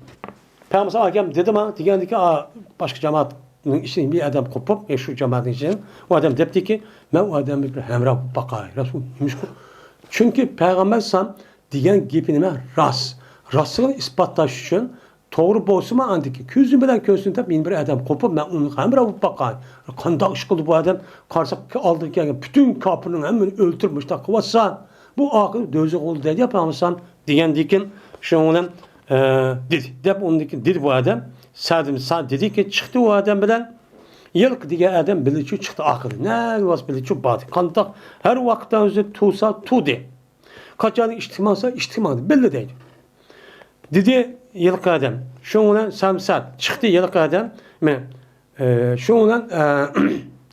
A: Peygamber hakem dedi ama digendeki başka cemaatinin içinden bir adam kopup şu cemaatin içinden o adam dedi ki ben o adam bir hemra bakay Resul çünkü Peygamber sam diyen gibine rastlığı ispatlaş için doğru bolsun andiki közün bilen közünde bir adam kopup ben onu hemra bakay kandak işkıldı bu adam karşı aldı ki bütün kapının hemen öldürmüş da kuvvetsa bu akıl dözük oldu dedi yapamazsam diyen dikin şunun dedi. Dep ondaki dedi bu adam. Sa'd dedi ki çıktı o adam bilen yılk diye adam bilici çıktı akıl. Ne var bilici batı. Kandak her vakitten özü tusa tudi. Kaçanı içtimansa içtimandı. Belli değil. Dedi yılkı adam. Şundan samsat. Çıktı yılkı adam. Şundan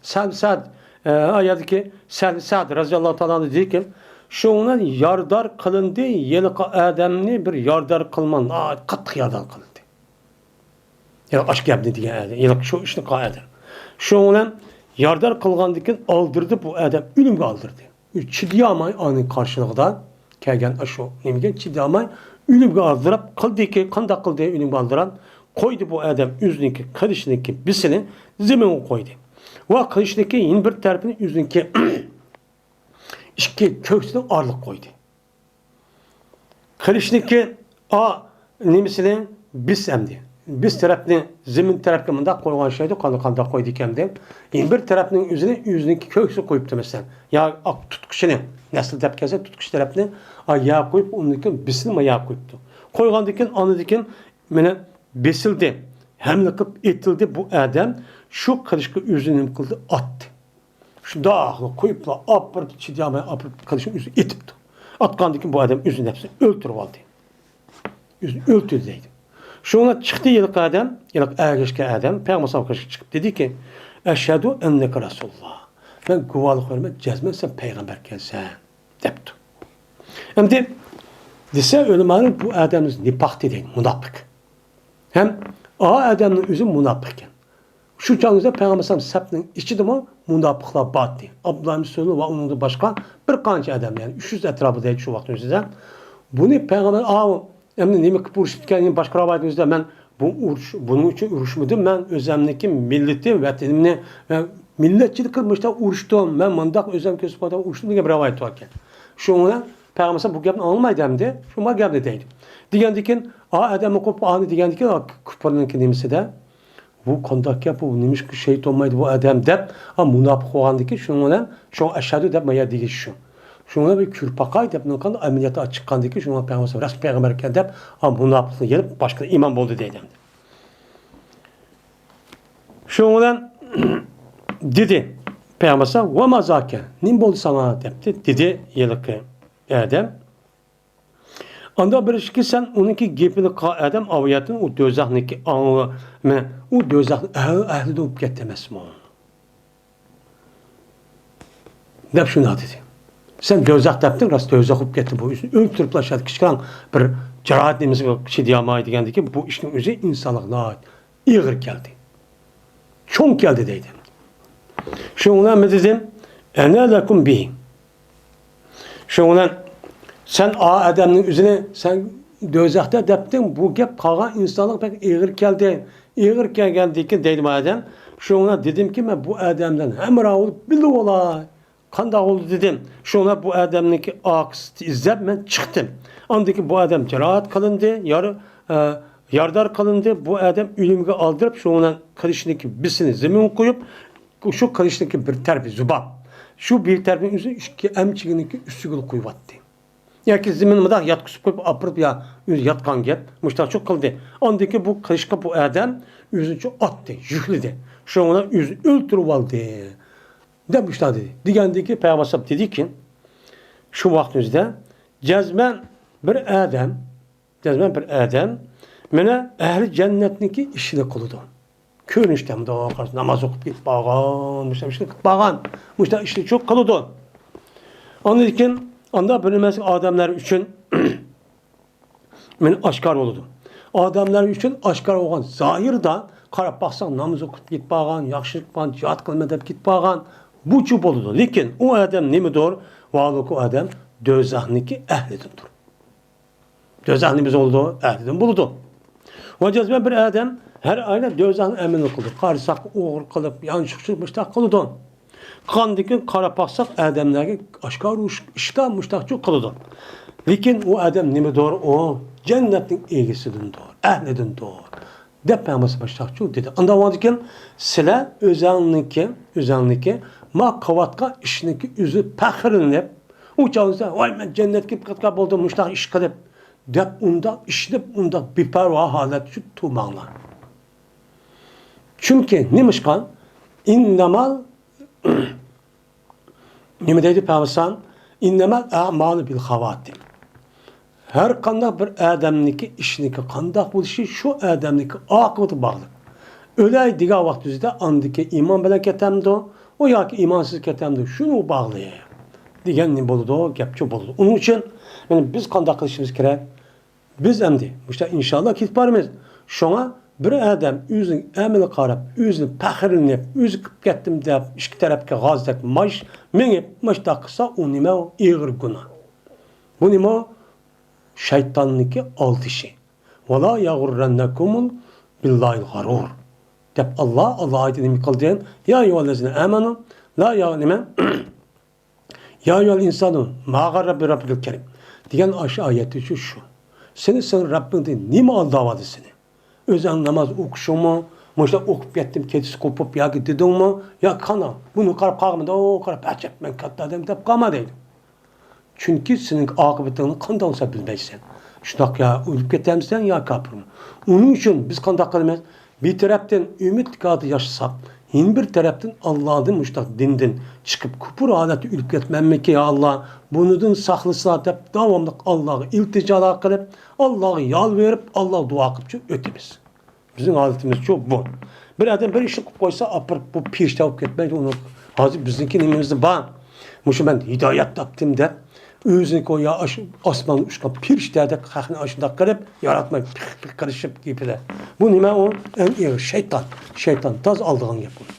A: samsat ayadaki Sa'd radıyallahu ta'ala dedi ki şundan yardar kılındı yılkı adamni bir yardar kılman. Katı yardar kılındı. Ya aşk yaptı diye yılkı şu işini kaydı. Şundan yardar kılgandıkken aldırdı bu adam. Ölüm kaldırdı. Çidiyamay anın karşılıqda kelgen aşo nemigen çidiyamay ölüm kaldırıp kıldı ki kanda kıldı ölüm kaldıran koydu bu adam yüzündeki kılıçındaki bisini zemine koydu. Ve kılıçındaki yine bir tarafını yüzündeki iki köksüne ağırlık koydu. Kılıçındaki nemisinin bis emdi. Biz tarafını zemin tarafında koygan şeydi kanda koydu kendi. Yine bir tarafının yüzündeki köksü koyuptu mesela. Ya tutuşunu nasıl tepkese tutuş tarafını ayağa koyup onunki bisini ayağa koyuptu. Koygandıkken anıdıkken mene besildi. Hemlikip etildi bu adam şu kılıçkı yüzünü kıldı attı. Şu dağlı koyup da apırıp çiğdiyamaya apırıp kılıçkın yüzünü itipti. Atkandıkken bu adam yüzünü hepsini öldürüp aldı. Yüzünü öldürdüydü. Şuna çıktı yıllık adam, yıllık ergeçke adam, Peygamber sallallahu çıkıp dedi ki Eşhedü enneke Resulullah. Ben kuvalık vermek cezmen sen peygamberken sen. Depti. Hem de dese ölümanın bu adamımız nipaktı değil, münafık. Hem adamın yüzü münafıkken. Şu canlıda Peygamber sallallahu sapının içi de mi münafıkla battı. Abdullah Müslümanı ve onun da başka bir kanca adam yani 300 etrafı değil şu vaktin sizden. Bunu Peygamber hem nemi uruş bitken başka rivayetlerimizde ben bunun için uruşmadım. Ben özlemdeki milleti vatanımni milletçilik kılmışta uruştum. Ben mandak özlem kösüpada uruştum diye bir rivayet varken. Şuna Peygamber bu gapni almaydı hem de şuma gapni deydi. Digendikin adamı kop anı digendikin kuparının kendisi de bu kondak yapı bu neymiş ki şehit olmaydı bu adam dep münafık olgandaki şuna şu eşhedü dep maya digi şu. Şuna bir kürpakay dep nokanda ameliyata açıkkandaki şuna Peygamber rast peygamberken dep münafıklığı gelip başka imam oldu deydi. Şundan dedi Peygamber ve mazake nim bol sana depti dedi yılık adam. Anda bir ki sen onunki gepini adam aviyatın o dözahniki anı o dözah ehli olup getemez mi? Dep şunu dedi. Sen dözah deptin rast dözah olup getti bu işin öldürüp laşadı kişilen bir cerahat nemesi bir şey diyamaydı geldi ki bu işin özü insanlıkla ait. İğir geldi. Çok geldi deydi. Şundan mı dedim? Ene lekum bihim. Şundan sen adamın üzerine sen dözahta deptin bu gep kalan insanlık pek iğir geldi. İğir geldi ki deydim adam. Şuna dedim ki ben bu adamdan hem olup bildi ola. Kanda oldu dedim. Şuna bu adamınki aksı izlep ben çıktım. Andaki bu adam cerahat kılındı. Yardar kılındı. Bu adam ölümü aldırıp şuna kılıçındaki bisini zemin koyup şu kılıçındaki bir terbi zubab. Şu bir terbinin üzerine emçiğindeki üstü koyuvattı. Yani ki zemin mıda yatkısı koyup apırıp ya yatkan gep. Muştak çok kıldı. Andaki bu kılıçka bu adam yüzünü çok attı. Yükledi. Şuna yüzünü öldürüp aldı. Demişler dedi. Digendeki Peygamber dedi ki şu vaktimizde cezmen bir adam mene ehli cennetniki işini kılıdı. Körünüşten de o karşı namaz okup git bağan, müşte işini çok kılıdı. Onun için anda bölünmesi adamlar için men aşkar oldu. Adamlar için aşkar olan zahir da qarab baxsan namaz okup git bağan, yaxşılık bağan, cihat kılmadan git bağan. Bu çup oldu. Lakin o adam nemidir? Vallahi o adam dözahniki ehlidir. Dözahnimiz oldu, ehlidin buludu. O cezbe bir adam her aile dözahını emin kıldı. Karısak, oğur kılıp, yanlışlık müştak kılıdı. Kandikin kara baksak adamlarga aşkar işta müştak çok kılıdı. Lakin o adam nemidir? O cennetin egisidir, ehlidir. Depemesi baştak çok dedi. Anda varken sile özellikle ma kavatka işindeki üzü pəxrinlep o çağınızda vay ben cennetki katkap oldum müştak iş kılıp dep onda işlep onda bir parva halet şu tumanla. Çünkü nemişkan innamal ne deydi Peygamber innamal a'malu bil havatim. Her qandaq bir adamniki ishniki qandaq bo'lishi shu adamniki oqibati bog'liq. O'lay degan vaqt o'zida andiki iymon bilan ketamdi, o yoki iymonsiz ketamdi, shuni bog'liq degan ne bo'ladi, gapchi bo'ladi. Uning uchun yani biz qandaq qilishimiz kerak? Biz endi işte inşallah ketib boramiz. Shunga bir adam o'zining amali qarab, o'zini faxrlanib, o'zi qilib ketdim deb ikki tarafga g'ozdek mash mengib mashta qilsa, u nima ig'ir gunoh. Bu nima? Şeytanniki altışı. Vela yagurrannakumul billahi gharur. Dep Allah ayetini mi kıldı? Ya eyyühellezine amenu la ya'leme ya eyyuhel insanu ma garra bi rabbil kerim. Diyen aşağı ayeti şu. Sen Rabbin nima aldavadı seni? Özen namaz okuşun mu? Mesela okup yettim kedisi kopup ya gittin mu? Ya kana bunu karıp kalkmadı. O karıp açıp ben katladım dep kalmadıydım. Çünkü senin akıbetini qanday olsa bilmeysen. Şundaq ya ölüp ketemsen ya kapırım. Onun için biz qanday qilamiz? Bir taraftan ümit kadı yaşasak, yine bir taraftan Allah'ın müştaq dindin çıkıp kupur haleti ölüp ketmemek ya Allah. Bunun saxlısına dep davamlı Allah'a ilticala qilib, Allah'a yalvarıp Allah dua qilib ötemiz. Bizim adetimiz çok bu. Bir adam bir işi qilib qo'ysa, apır bu pirişte olib ketmeydi onu. Hazır bizninki nimemizde var. Muşu ben hidayet tapdım dep özünü koya asmanın uçkan pirişterde kalkını aşında kırıp yaratmayı karışıp gibi. Bu nime o en iyi şeytan. Şeytan taz aldığın yapıyor.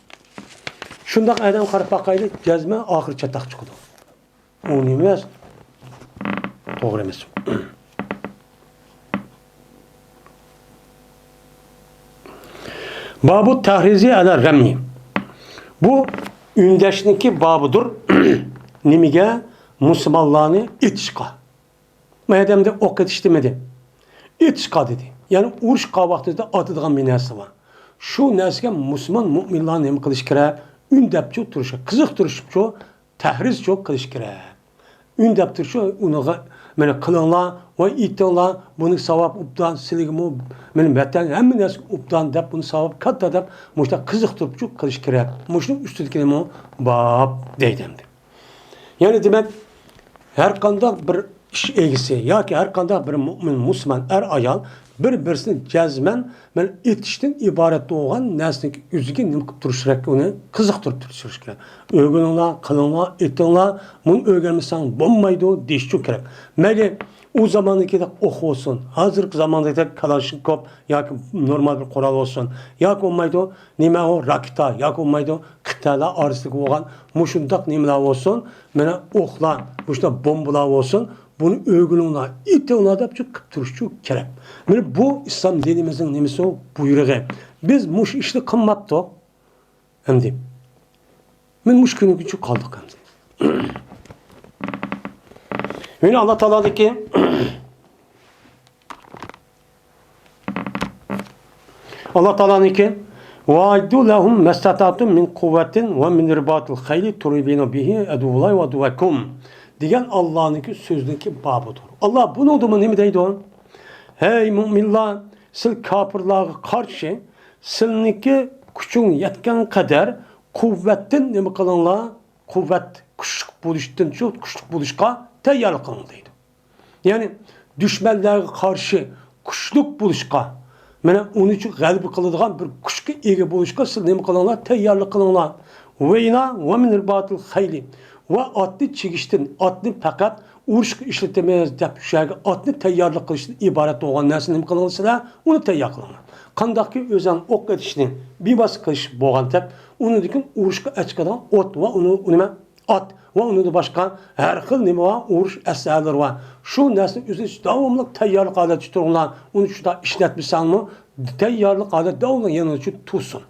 A: Şundak adam karıp bakaydı gezme ahir çatak çıkıyor. O nime doğru emez. Babu tahrizi ala remi. Bu ündeşniki babudur. Nimige Müslümanlarını itişka. Mademde ok yetiştirmedi. İtişka dedi. Yani uruş kavaqtida atıdığan bir narsa var. Şu narsaga Müslüman müminlarni nima qilish kerak? Ündepçi turuşu, kızık turuşu, tahriz çok qilish kerak. Ündep turuşu unuğa mana qilinglar va itinglar buni savab ubdan siligimi meni vatan hamma narsa ubdan deb buni savab katta deb mushta qiziq turib qilish kerak. Mushning ustidagi nima bab deydimdi. Yani demek her kanda bir iş egisi ya ki her kanda bir mümin Müslüman ayal bir-birisini cezmen men etişten ibaret olan neslik yüzüge nima qilib turish kerak, uni qiziqtirib turish kerak. O'rganinglar, qilinglar, etinglar, buni o'rganmasang bo'lmaydi deyish kerak. Mayli o zamandaki ok olsun, hazırki zamandaki Kalashnikov yoki normal bir qurol olsun, yoki olmaydi nima o raketa, yoki olmaydi qit'alar orasida bo'lgan mushundaq nimalar olsun, mana o'qlar, mushunda bombalar olsun. Bunu öğününler, itinler de çok kıptırışçı kerek. Yani bu İslam dinimizin nemisi o buyruğu. Biz muş işli kılmaptık. Hem de. Ben muş günü küçük kaldık hem de. Yani Allah Teala ki Allah Teala ki وَاَعْدُّ لَهُمْ مَسْتَطَعْتُمْ مِنْ قُوَّةٍ وَمِنْ رِبَاطِ الْخَيْلِ تُرِبِينَ بِهِ اَدُوَ اللّٰهِ وَاَدُوَكُمْ diyen Allah'ınki sözündeki babıdır. Allah bunu da mı ne mi deydi o? Hey müminler, sil kapırlığa karşı silniki küçüğün yetken kadar kuvvetin ne mi kılınlar? Kuvvet, küçük buluştan çok küçük buluşka teyyarlı kılındıydı. Yani düşmanlara karşı küçük buluşka, yani onun için galibi kılıdığın bir küçük ege buluşka sil ne mi kılınlar? Teyyarlı kılınlar. Ve ina ve min ribatil hayli. Ve atlı çekiştin, atlı fakat uruş işletemez deyip şöyle atlı teyyarlık kılıştın ibaret olan nesini mi kılınırsa onu teyyar kılınır. Kandaki özen ok etişinin bir bas kılış boğan tep onu dikin uruşka açıkadan ot ve onu at ve onu da başka her xil nime var uruş eserler var. Şu neslin üzerinde devamlı teyyarlık adet tuturlar. Onu şurada işletmişsen mi teyyarlık adet devamlı yanına tutsun.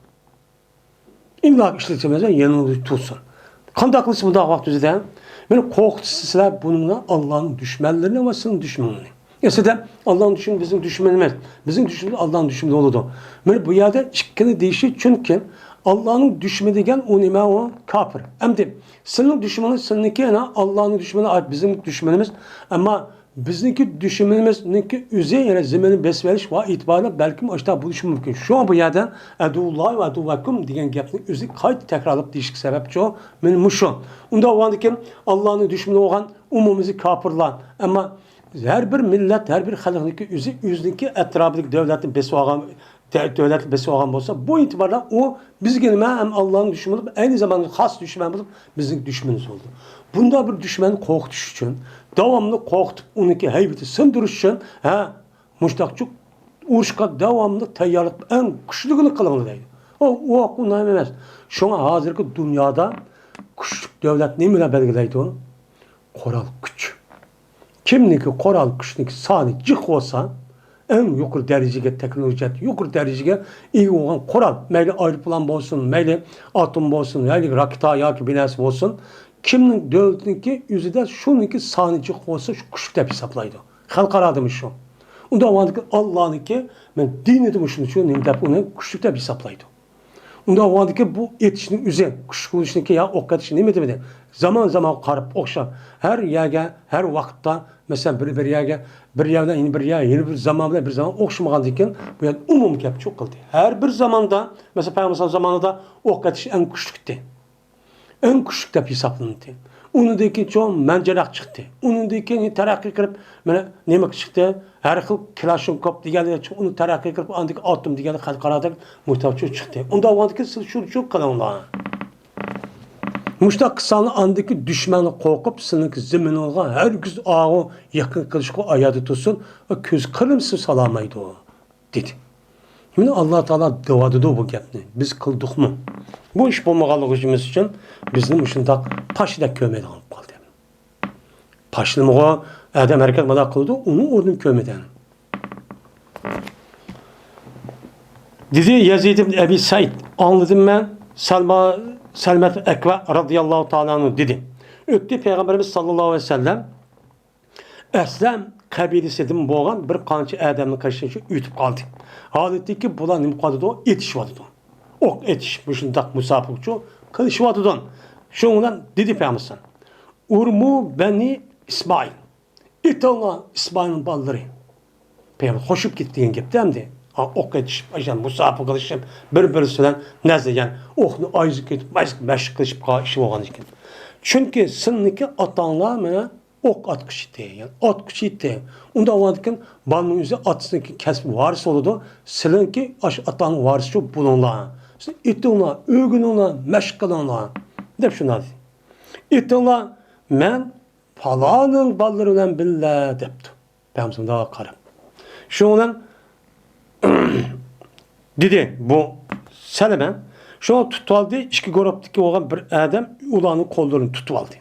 A: İlla işletemez yanına tutsun. Qanday qilsa bunday vaqt o'zida meni qo'rqitishsizlar bununla Allah'ın düşmanlarını ve senin düşmanını. Aslında Allah'ın düşmanı bizim düşmanımız. Bizim düşmanımız Allah'ın düşmanı oldu. Meni bu yerde ikkini deyişi çünkü Allah'ın düşmanı degan o nima o kafir. Endi senin düşmanın seninki yana Allah'ın düşmanı ait bizim düşmanımız ama bizniki düşmanımızninki o'zi yana zemini besverish va itibariyle belki ashta bo'lishi mumkin. Şu an bu yerda adulloh va aduvakum degan gapni o'zi qayta takrorlab deyishga sababchi o men mushu. Unda o'g'andikim Allah'ın düşmanı olan umumimizi kafirlar. Ama Her bir millet, her bir halkındaki yüzdeki etrafındaki devletin besi olan devletli besi olan olsa bu itibarla o biz gelme hem Allah'ın düşmanı aynı zamanda has düşman bulup bizim düşmanımız oldu. Bunda bir düşmanı korkutuş için devamlı korkutup onunki heybeti sındırış için müştakçı uğraşka devamlı tayyarlık en güçlüğünü kılındı deydi. O aklına ememez. Şuna hazırki dünyada küçük devlet ne bile belgeleydi onu? Koral güç. Kimniki koral güçniki sani cık olsa en yukarı dereceye teknoloji, yukarı dereceye iyi olan koral, meyli aeroplan olsun, meyli atom olsun, meyli raketa ya ki binası olsun, kimnin devletinki yüzüde şununki sani cık olsa şu küçük de hesaplaydı. Halkara demiş şu. Onda vardı Allah'ınki, ben din etmişim şu nimdep onu küçük de hesaplaydı. Onda vardı ki bu yetişinin üzerine, küçük oluşundaki ya o kadar şey ne zaman zaman karıp okşa. Her yerde, her vakitte mesela bir yerde, bir yerden yeni bir yer, yeni bir zamanda bir zaman okşamagan diken bu yani umum kep çok kıldı. Her bir zamanda mesela Peygamber zamanında o kadar en küçüktü. En küçük de hesaplandı. Onundaki çoğu mencerak çıktı. Onundaki terakki kırıp ne çıktı? Her xil Kalashnikov deganlar onu terakki kırıp andik atom degan xalqarada muhtavçı çıktı. Onda vandaki şu çok kalanlar. Muştaq qısanı andaki düşmanı korkup sınık zemin olgan her güz ağı yakın kılışkı ayadı tutsun ve köz kırımsız salamaydı o dedi. Şimdi Allah Teala devadıdı bu gapni. Biz kıldık mı? Bu iş bulmağalıqımız için bizim uşundaq paşıda kömedi alıp kaldı. Paşılımığa adam hareket mada kıldı, onu oradan kömeden. Dedi Yazid ibn Ebi Said, anladım ben Selmet Ekve radıyallahu ta'ala dedi. Öttü Peygamberimiz sallallahu aleyhi ve sellem Eslem kabilesinden boğan bir kançı adamın karşısına ütüp kaldı. Halbuki ki bulan nimqadı o yetişmadı. O yetişmişindak musafirçi kılışmadı. Şundan dedi Peygamberimiz. Urmu beni İsmail. İtalya İsmail'in balları. Peygamber hoşup gittiğin gibi değil mi? Ok yetişip, musafir kılışıp, bir-birisinden nezle yani, okunu ayızık edip, meşk kılışıp işi olgan iken. Çünkü sınıki atanlar mı ok atkışı diye, yani atkışı diye. Onda olandıkken balının üzeri atısındaki kesbi varisi oldu, sınıki atanın varisi çok bulunlar. İtalya, ögünler, meşk kılanlar. Dep şunlar dedi. İtalya, men falanın ballarıyla billa depti. Peygamberim daha karım. Şundan dedi bu Seleme şu an tutaldı iki gruptaki olan bir adam ulanın kollarını tutuvaldı.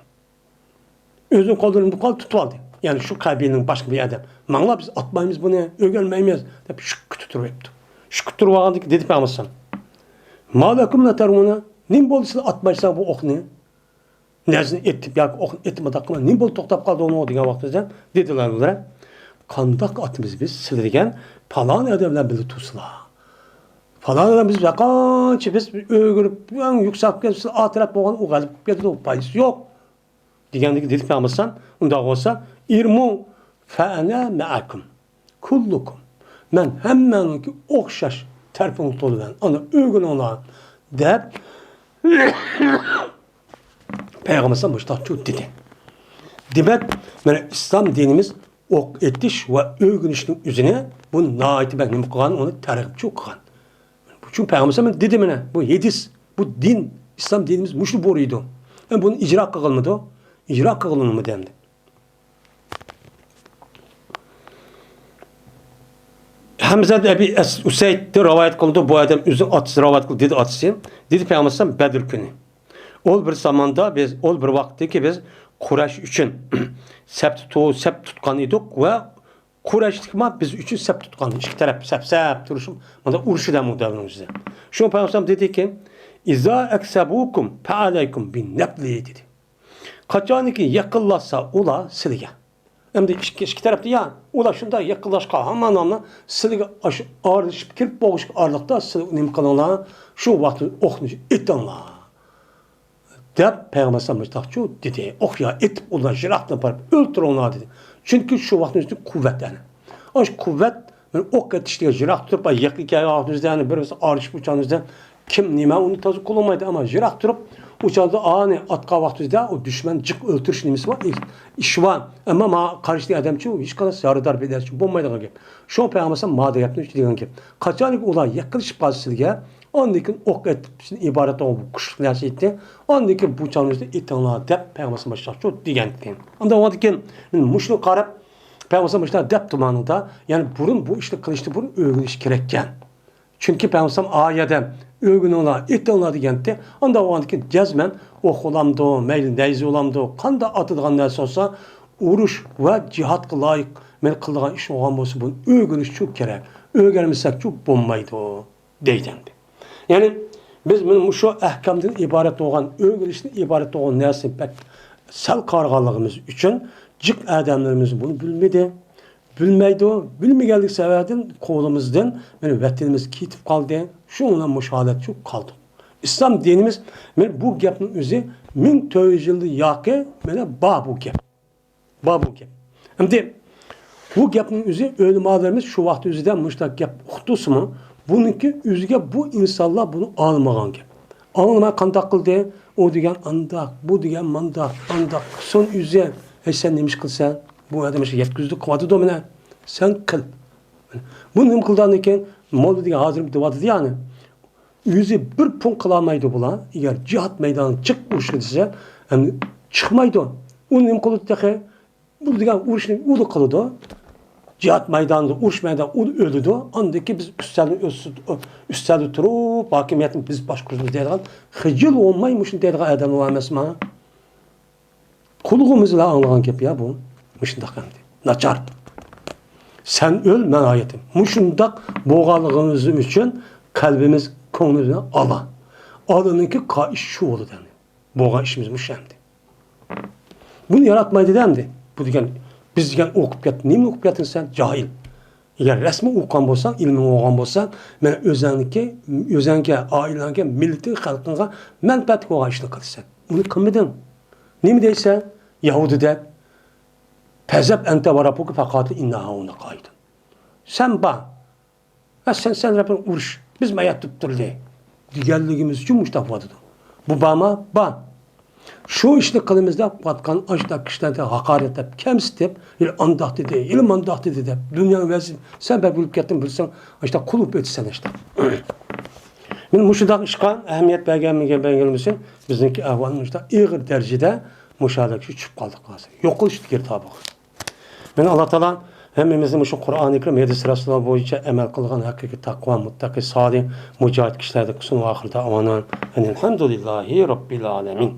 A: Özün kollarını tutuvaldı. Yani şu kabilenin başka bir adam. Manla biz atmayımız bunu ögelmeyimiz. Hep şık tutur yaptı. Şık tutur vagandık dedi Peygamber. Malakum la tarmuna nim bolsa atmaysan bu okni. Nezin etip ya okun etme takma nim bol toktap kaldı onu diye vaxtda dediler onlara. Kandak atımız biz sildigen falan adamlar bizi tusla. Falan adam biz yakançı biz ögürüp en yüksek gelsin atrap boğan o galıp geldi o payısı yok. Digendeki dedik Peygamber'san onda olsa irmu fe'ene me'akum kullukum. Men hemen ki okşaş terfin tolu ben. Ana ögün ona deyip Peygamber'san müştakçı dedi. Demek İslam dinimiz ok etiş ve ögünüşün üzerine bu naiti ben kılan onu tarihçi kılan. Çünkü Peygamberimiz dedi mi ne? Bu yedis, bu din, İslam dinimiz muşlu boruydu. Yani bunun icra kılınmadı. İcra kılınmadı dendi. Hamza Ebi Useyd rivayet kıldı. Bu adam üzüm atısı rivayet kıldı dedi atısı. Dedi Peygamberimiz Bedir günü. Ol bir zamanda biz, ol bir vakti ki biz Kureyş için sept tutkan idik ve Kureyşlik ma biz üçün sept tutkan. İki taraf sept duruşum. Manda urşuda muhtemelen. Şu Peygamber dedi ki İza eksebukum fe aleykum bin nebli dedi. Kaçanı ki yakınlaşsa ula silige. Hem de iki tarafta ya ula şunda yakınlaşka hemen anla silige ağırlaşıp kirip boğuşuk ağırlıkta silige nimkanala şu vakti oknucu etanla. Deyip Peygamber sallallahu dedi. Ok ya et ulan jirahla parıp öldür onlar dedi. Çünkü şu vaktin üstü kuvvet yani. O kuvvet ok etiştiği jirah tutup yakın hikaye ağzınızda yani birisi ağrışıp uçağınızda Kim nima uni toza qilolmaydi, ammo yiroq turib o'chada ani atqa vaqtida o düşman jiq o'ltirish nimasi bor, ish bor. Ammo ma qarshi odamchi hech qanday yordam berishchi bo'lmaydigan gap. Shu payg'ambar ma deyapti degan gap. Qachonki ular yiqilishib qolsa, ondan keyin o'q etib iborat o qushliq narsa aytdi. Ondan keyin bu chanimizda etinglar deb payg'ambar boshqacha degan ekan. Unda ondan keyin mushni qarab payg'ambar boshqa deb tumanida, ya'ni burun bu ishni qilishni burun o'rganish kerak ekan. Çünkü Peygamber ayette öğünüler, etinler degende, onda o andaki cezmen ok olamdı, meyli neyzi olamdı, kanda atıdığan neyse olsa, uruş ve cihat layık men kıldığan iş olan olsa bunun öğünüş çok gerek. Öğrenmişsek çok bulmaydı o deydendi. Yani biz bunun şu ahkamdan ibaret olan, öğrenişten ibaret olan neyse pek sel kargalığımız için cık adamlarımız bunu bilmedi. Bilmeydi o. Bilmeyenlik sebebiden kolumuzdan benim vatanımız kitip kaldı. Şununla müşahadet çok kaldı. İslam dinimiz bu gapın özü 1400 yıldır yakı bu gap. Bu gap. Şimdi bu gapın özü ölümalarımız şu vakti özüden müştak gap uxtusu mu? Bununki özüge bu insanlar bunu almagan gap. Almaya kandak kıldı. O diyen andak, bu diyen mandak, andak. Son üzeri. Sen demiş kılsan. Bu adam işte yetkizdi kıvadı domine. Sen kıl. Bunu hem kıldan iken Molla diye hazırım dıvadı yani. Yüzü bir pun kılamaydı bulan. Eğer cihat meydanı çıkmış ise hem çıkmaydı. Onun hem kılıdı dahi bu diye uğraşını ulu kılıdı. Cihat meydanında uğraş meydanı ulu öldürdü. Andaki biz üstelde turup hakimiyetin biz başkurumuz deydiğen hıcıl olmaymışın deydiğen adam olamaz mı? Kulluğumuzla anlayan gibi ya bu. Mışındak hem de. Naçar. Sen öl, ben ayetim. Mışındak boğalığımız için kalbimiz konusuna ala. Alanınki iş şu oldu dendi. Boğa işimiz müşemdi. Bunu yaratmaydı dendi. Bu diyen, biz diyen okup gettin. Neyin okup gettin sen? Cahil. Eğer resmi okuyan bolsan, ilmi okuyan bolsan, ben özenke, ailenke, milletin, halkına menfaatlik oğa işini kılırsan. Bunu kılmadın. Ne mi deysen? Yahudi de Fezeb ente ve rabbuke fekatı innaha ona kaydın. Sen ba. Sen Rabbin uğraş. Biz mayat tutturdu. Diğerliğimiz için müştafadıdır. Bu bama ba. Şu işte kılımızda batkan açta kişilerde hakaret edip, kemsitip, andak dedi, ilim andak dedi. Dünyanın vezin. Sen ben bilip gittin bilsen, işte kulup etsen işte. Benim müşadak işkan, ehemmiyet belgelmişsin. Bizimki ahvalımızda ağır derecede müşahadak şu çıkıp kaldık. Yok oluştu geri tabak. Ben Allah Teala hemimizin şu Kur'an-ı Kerim 7 sırasına boyunca emel kılgan hakiki takva, muttaki, salih, mücahit kişilerde kusun ve ahirde amanan. Elhamdülillahi Rabbil alemin.